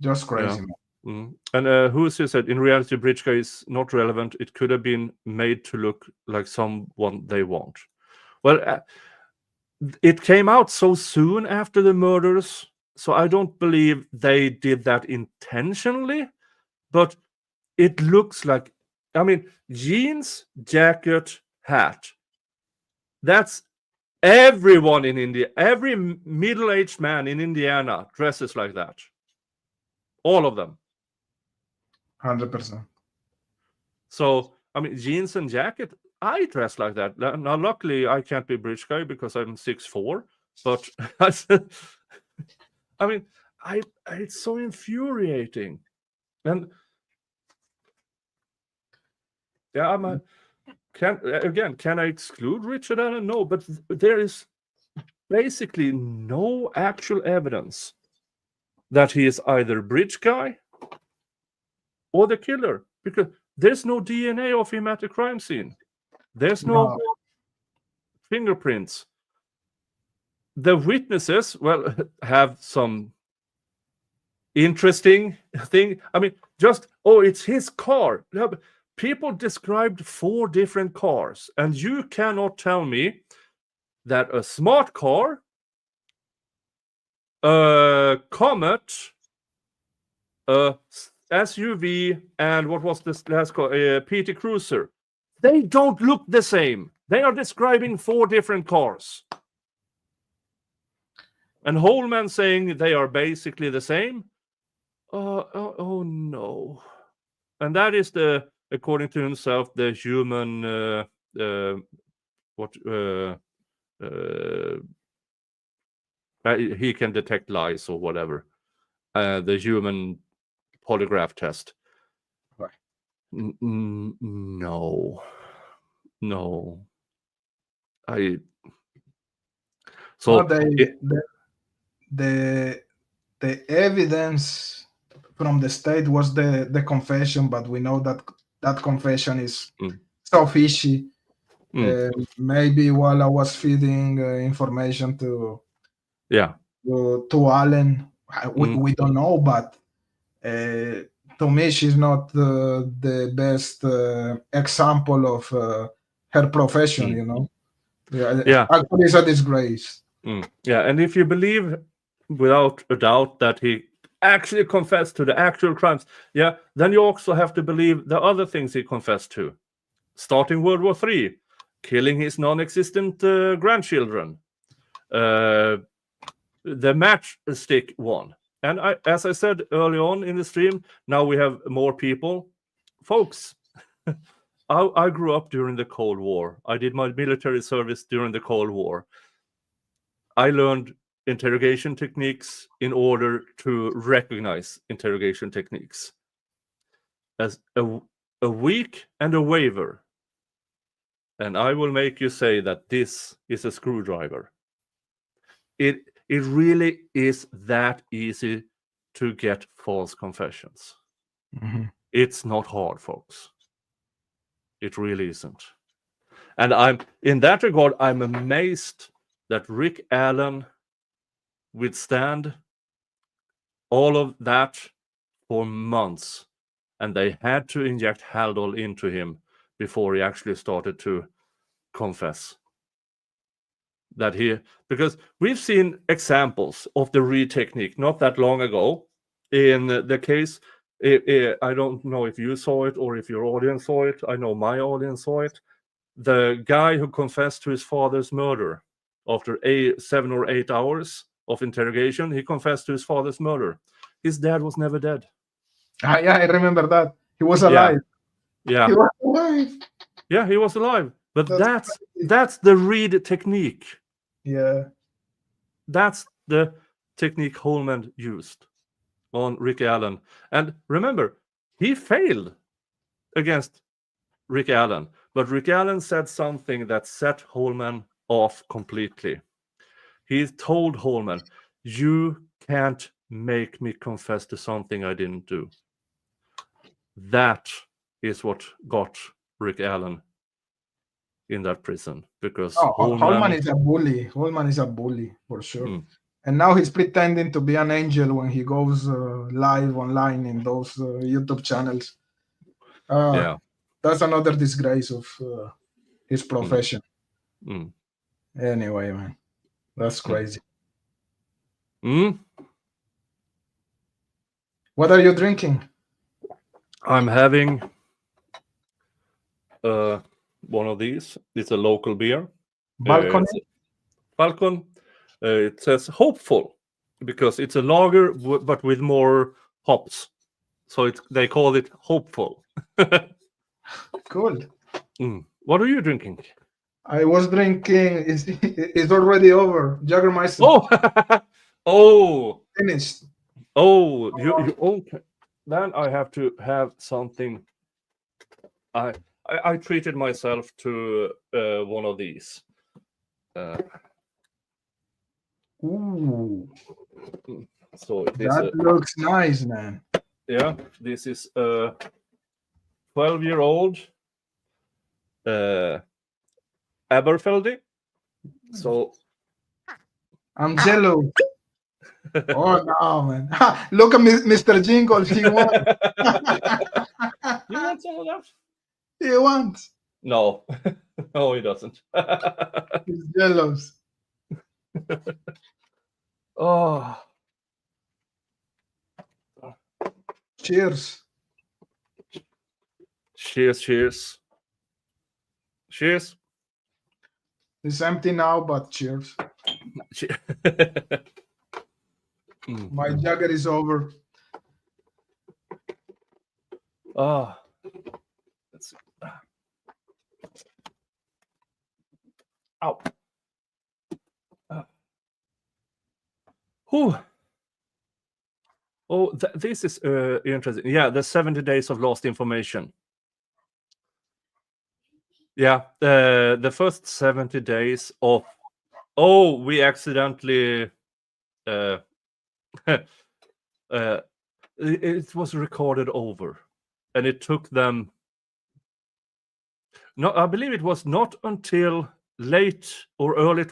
Just crazy, man. And who said, in reality, Britchka is not relevant. It could have been made to look like someone they want. Well, it came out so soon after the murders, so I don't believe they did that intentionally, but it looks like, I mean, jeans, jacket, hat. That's everyone in India. Every middle-aged man in Indiana dresses like that. All of them. 100%. So, I mean, jeans and jacket, I dress like that. Now, luckily, I can't be British guy because I'm 6'4", but I mean, it's so infuriating. And yeah, can I exclude Richard Allen? No, but there is basically no actual evidence that he is either bridge guy or the killer, because there's no DNA of him at the crime scene. There's no fingerprints. The witnesses, well, have some interesting thing. I mean, it's his car. People described 4 different cars, and you cannot tell me that a smart car, a Comet, a SUV, and what was this last car? A PT Cruiser. They don't look the same. They are describing 4 different cars. And Holman saying they are basically the same. Oh no. And that is according to himself, the human he can detect lies or whatever. The human polygraph test. Right. No. The evidence from the state was the confession, but we know that confession is so fishy. Maybe while I was feeding information to Allen, we don't know, but to me, she's not the best example of her profession. You know, actually, it's a disgrace. Yeah, and if you believe without a doubt that he actually confessed to the actual crimes, then you also have to believe the other things he confessed to. Starting World War III, killing his non-existent grandchildren, the matchstick one. And as I said early on in the stream, now we have more people. Folks, I grew up during the Cold War. I did my military service during the Cold War. I learned interrogation techniques in order to recognize interrogation techniques. As a weak and a waiver. And I will make you say that this is a screwdriver. It really is that easy to get false confessions. It's not hard, folks. It really isn't. And in that regard, I'm amazed that Rick Allen withstand all of that for months, and they had to inject Haldol into him before he actually started to confess. Because we've seen examples of the read technique not that long ago. In the case, I don't know if you saw it or if your audience saw it. I know my audience saw it. The guy who confessed to his father's murder after 7 or 8 hours of interrogation, he confessed to his father's murder. His dad was never dead. Yeah, I remember that. He was alive. Yeah. He was alive. Yeah, he was alive. But that's the read technique. Yeah. That's the technique Holman used on Rick Allen. And remember, he failed against Rick Allen, but Rick Allen said something that set Holman off completely. He told Holman, "You can't make me confess to something I didn't do." That is what got Rick Allen in that prison, because Holman is a bully. Holman is a bully for sure. And now he's pretending to be an angel when he goes live online in those YouTube channels. Yeah, that's another disgrace of his profession. Anyway, man, that's crazy. What are you drinking? I'm having one of these. It's a local beer. Balcony? Falcon. It says hopeful because it's a lager, but with more hops. So they call it hopeful. Cool. What are you drinking? I was drinking. It's already over. Jägermeister. Oh, finished. Oh, you okay? Then I have to have something. I treated myself to one of these. Ooh. So that looks nice, man. Yeah, this is a 12-year-old Aberfeldy. So I'm jealous. Oh no, man! Look at Mr. Jingles. He wants. You want some of that? He wants. No, no, he doesn't. He's jealous. Oh. Cheers. Cheers, cheers. Cheers. It's empty now, but cheers. My Jagger is over. Let's see. Ow. Oh, this is interesting. Yeah, the 70 days of lost information. Yeah, the first 70 days of... Oh, we accidentally... it was recorded over. And it took them... No, I believe it was not until late or early...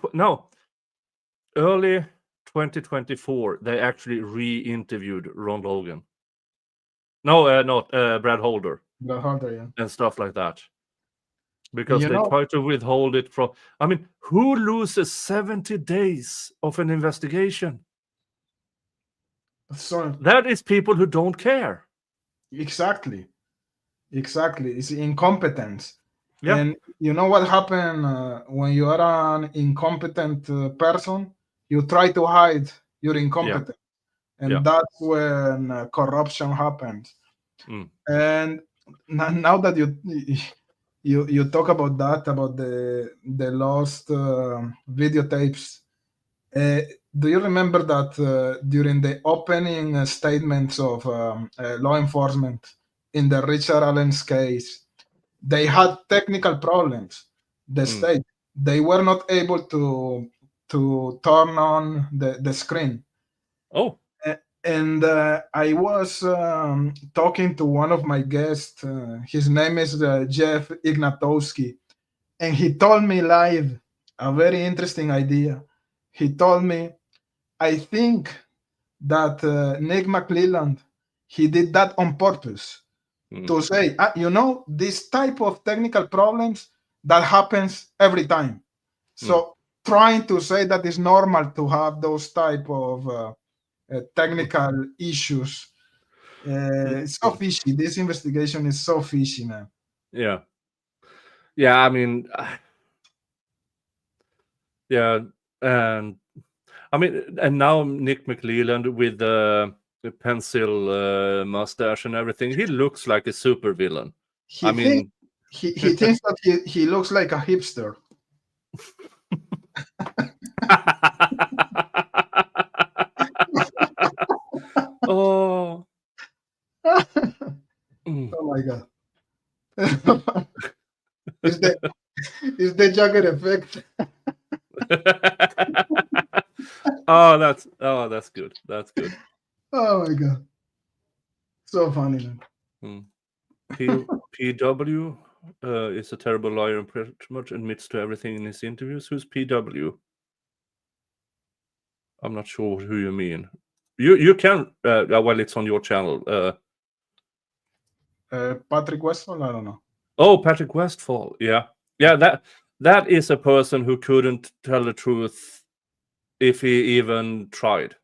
early 2024, they actually re-interviewed Ron Logan. No, not Brad Holder. Brad Holder, yeah. And stuff like that. Because they try to withhold it from... I mean, who loses 70 days of an investigation? So that is people who don't care. Exactly. It's incompetence. Yeah. And you know what happens when you are an incompetent person? You try to hide your incompetence. Yeah. And that's when corruption happens. And now that you talk about that, about the lost videotapes, do you remember that during the opening statements of law enforcement in the Richard Allen's case, they had technical problems. The state, they were not able to turn on the screen. Oh. And I was talking to one of my guests. His name is Jeff Ignatowski. And he told me live a very interesting idea. He told me, I think that Nick McClelland, he did that on purpose to say, this type of technical problems that happens every time. So trying to say that it's normal to have those type of technical issues. It's so fishy. This investigation is so fishy, man. Yeah. I mean, yeah, and I mean, and now Nick McLeland with the pencil mustache and everything, he looks like a supervillain. He thinks that he looks like a hipster. Oh. Oh my god. Is the jacket effect? Oh, that's good. That's good. Oh my god. So funny, man. PW is a terrible liar and pretty much admits to everything in his interviews. Who's PW? I'm not sure who you mean. You can well, it's on your channel. Patrick Westphal, I don't know. Oh, Patrick Westphal. Yeah. That is a person who couldn't tell the truth if he even tried.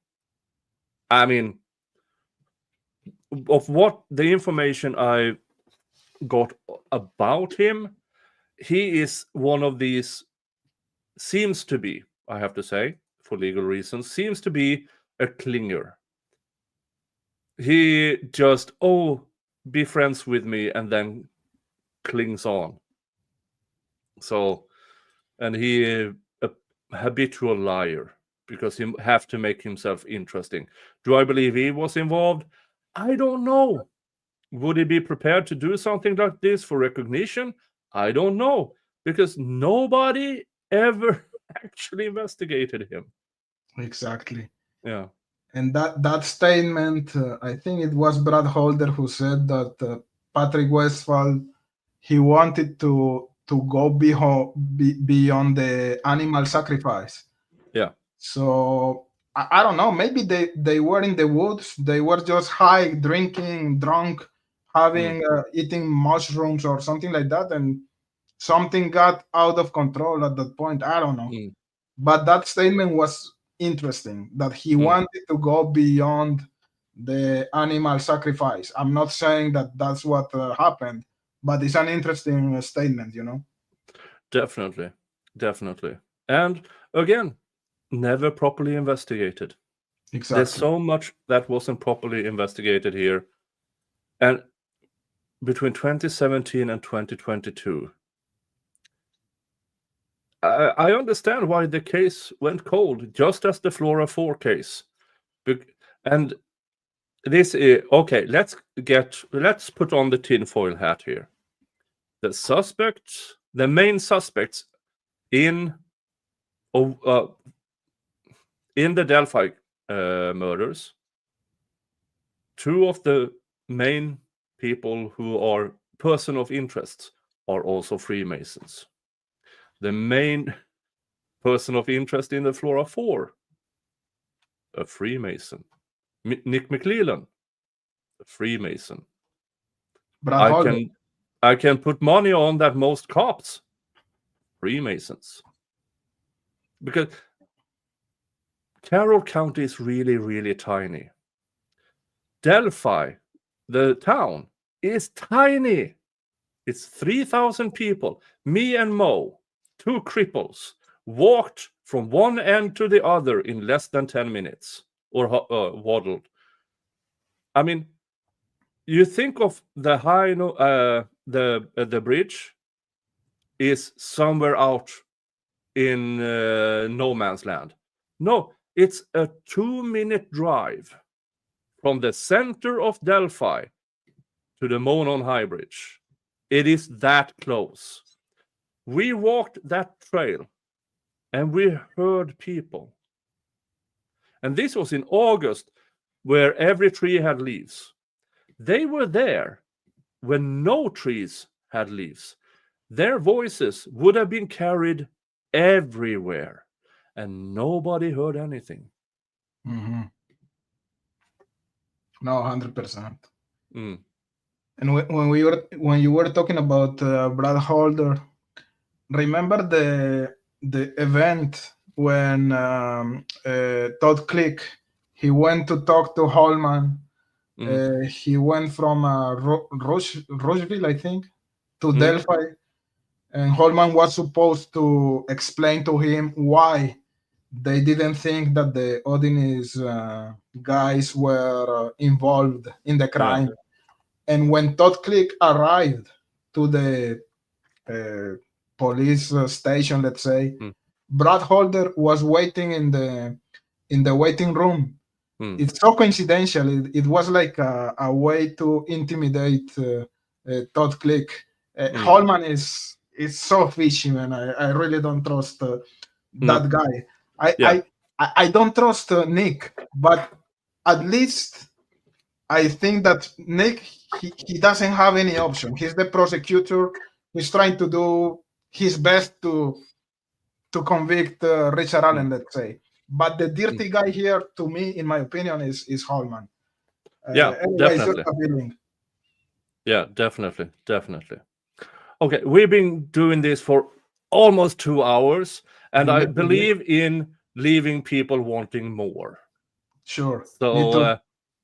I mean, of what the information I got about him, he is one of these, seems to be, I have to say, for legal reasons, seems to be a clinger. He just, be friends with me, and then clings on. So, and he a habitual liar, because he have to make himself interesting. Do I believe he was involved? I don't know. Would he be prepared to do something like this for recognition? I don't know, because nobody ever actually investigated him. Exactly. Yeah. And that statement, I think it was Brad Holder who said that Patrick Westphal, he wanted to go beyond the animal sacrifice. Yeah. So I don't know. Maybe they were in the woods. They were just high, drinking, drunk, having eating mushrooms or something like that, and something got out of control at that point. I don't know. But that statement was interesting, that he wanted to go beyond the animal sacrifice. I'm not saying that that's what happened, but it's an interesting statement, Definitely. And again, never properly investigated. Exactly. There's so much that wasn't properly investigated here. And between 2017 and 2022, I understand why the case went cold, just as the Flora 4 case. And this is, okay, let's put on the tinfoil hat here. The main suspects in the Delphi murders, two of the main people who are person of interest are also Freemasons. The main person of interest in the Flora 4, a Freemason. Nick McLeland, a Freemason. I can put money on that most cops, Freemasons. Because Carroll County is really, really tiny. Delphi, the town, is tiny. It's 3,000 people. Me and Mo, two cripples, walked from one end to the other in less than 10 minutes, or waddled. I mean, you think of the the bridge is somewhere out in no man's land. No, it's a 2-minute drive from the center of Delphi to the Monon High Bridge. It is that close. We walked that trail and we heard people. And this was in August, where every tree had leaves. They were there when no trees had leaves. Their voices would have been carried everywhere, and nobody heard anything. No, 100%. Mm. And when you were talking about Brad Holder, remember the event when Todd Click, he went to talk to Holman. He went from Rocheville, I think, to Delphi, and Holman was supposed to explain to him why they didn't think that the Odinist guys were involved in the crime. Yeah. And when Todd Click arrived to the police station, let's say, Brad Holder was waiting in the waiting room. It's so coincidental. It was like a way to intimidate Todd Click. Holman is so fishy, man. I really don't trust that guy. I don't trust Nick, but at least I think that Nick, he doesn't have any option. He's the prosecutor. He's trying to do his best to convict Richard Allen, let's say. But the dirty guy here, to me, in my opinion, is Holman. Definitely. Yeah, definitely. Okay, we've been doing this for almost 2 hours, and I believe in leaving people wanting more. Sure. So,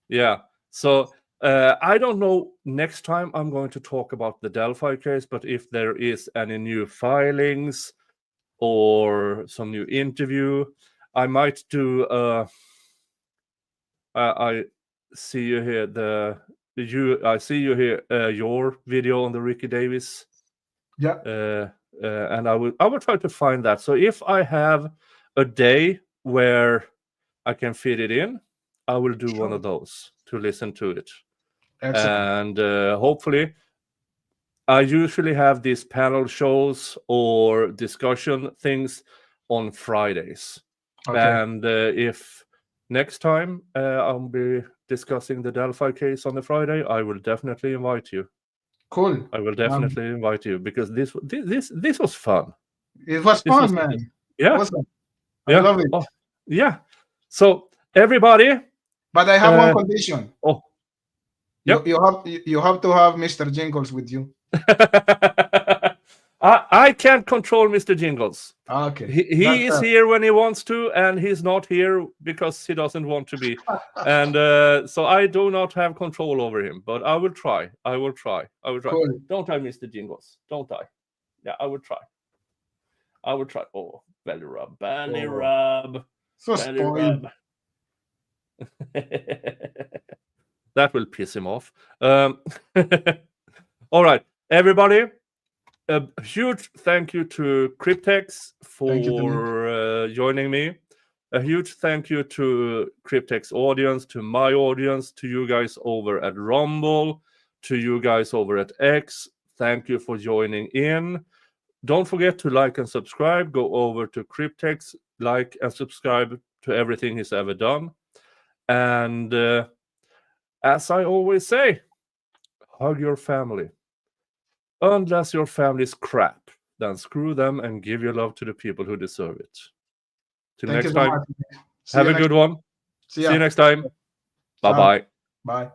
yeah. So, I don't know, next time I'm going to talk about the Delphi case, but if there is any new filings or some new interview, I might do I see you here I see you here your video on the Ricky Davis. Yeah. And I will try to find that. So if I have a day where I can fit it in, I will do one of those to listen to it. Excellent. And hopefully I usually have these panel shows or discussion things on Fridays. Okay. And if next time I'll be discussing the Delphi case on the Friday, I will definitely invite you. Cool. I will definitely invite you, because this was fun. It was fun, man. Yeah. Awesome. I love it. Oh, yeah. So everybody. But I have one condition. Oh. Yep. You have to have Mr. Jingles with you. I can't control Mr. Jingles. Okay. He is here when he wants to, and he's not here because he doesn't want to be. And so I do not have control over him, but I will try. Cool. Don't I, Mr. Jingles? Don't I? Yeah, I will try. Oh, belly rub. So spoiled. That will piss him off. All right, everybody. A huge thank you to criptex for joining me. A huge thank you to criptex audience, to my audience, to you guys over at Rumble, to you guys over at X. Thank you for joining in. Don't forget to like and subscribe. Go over to criptex, like and subscribe to everything he's ever done. And as I always say, hug your family. Unless your family's crap, then screw them and give your love to the people who deserve it. Till next time, have a good one. See you next time. Bye-bye. Bye.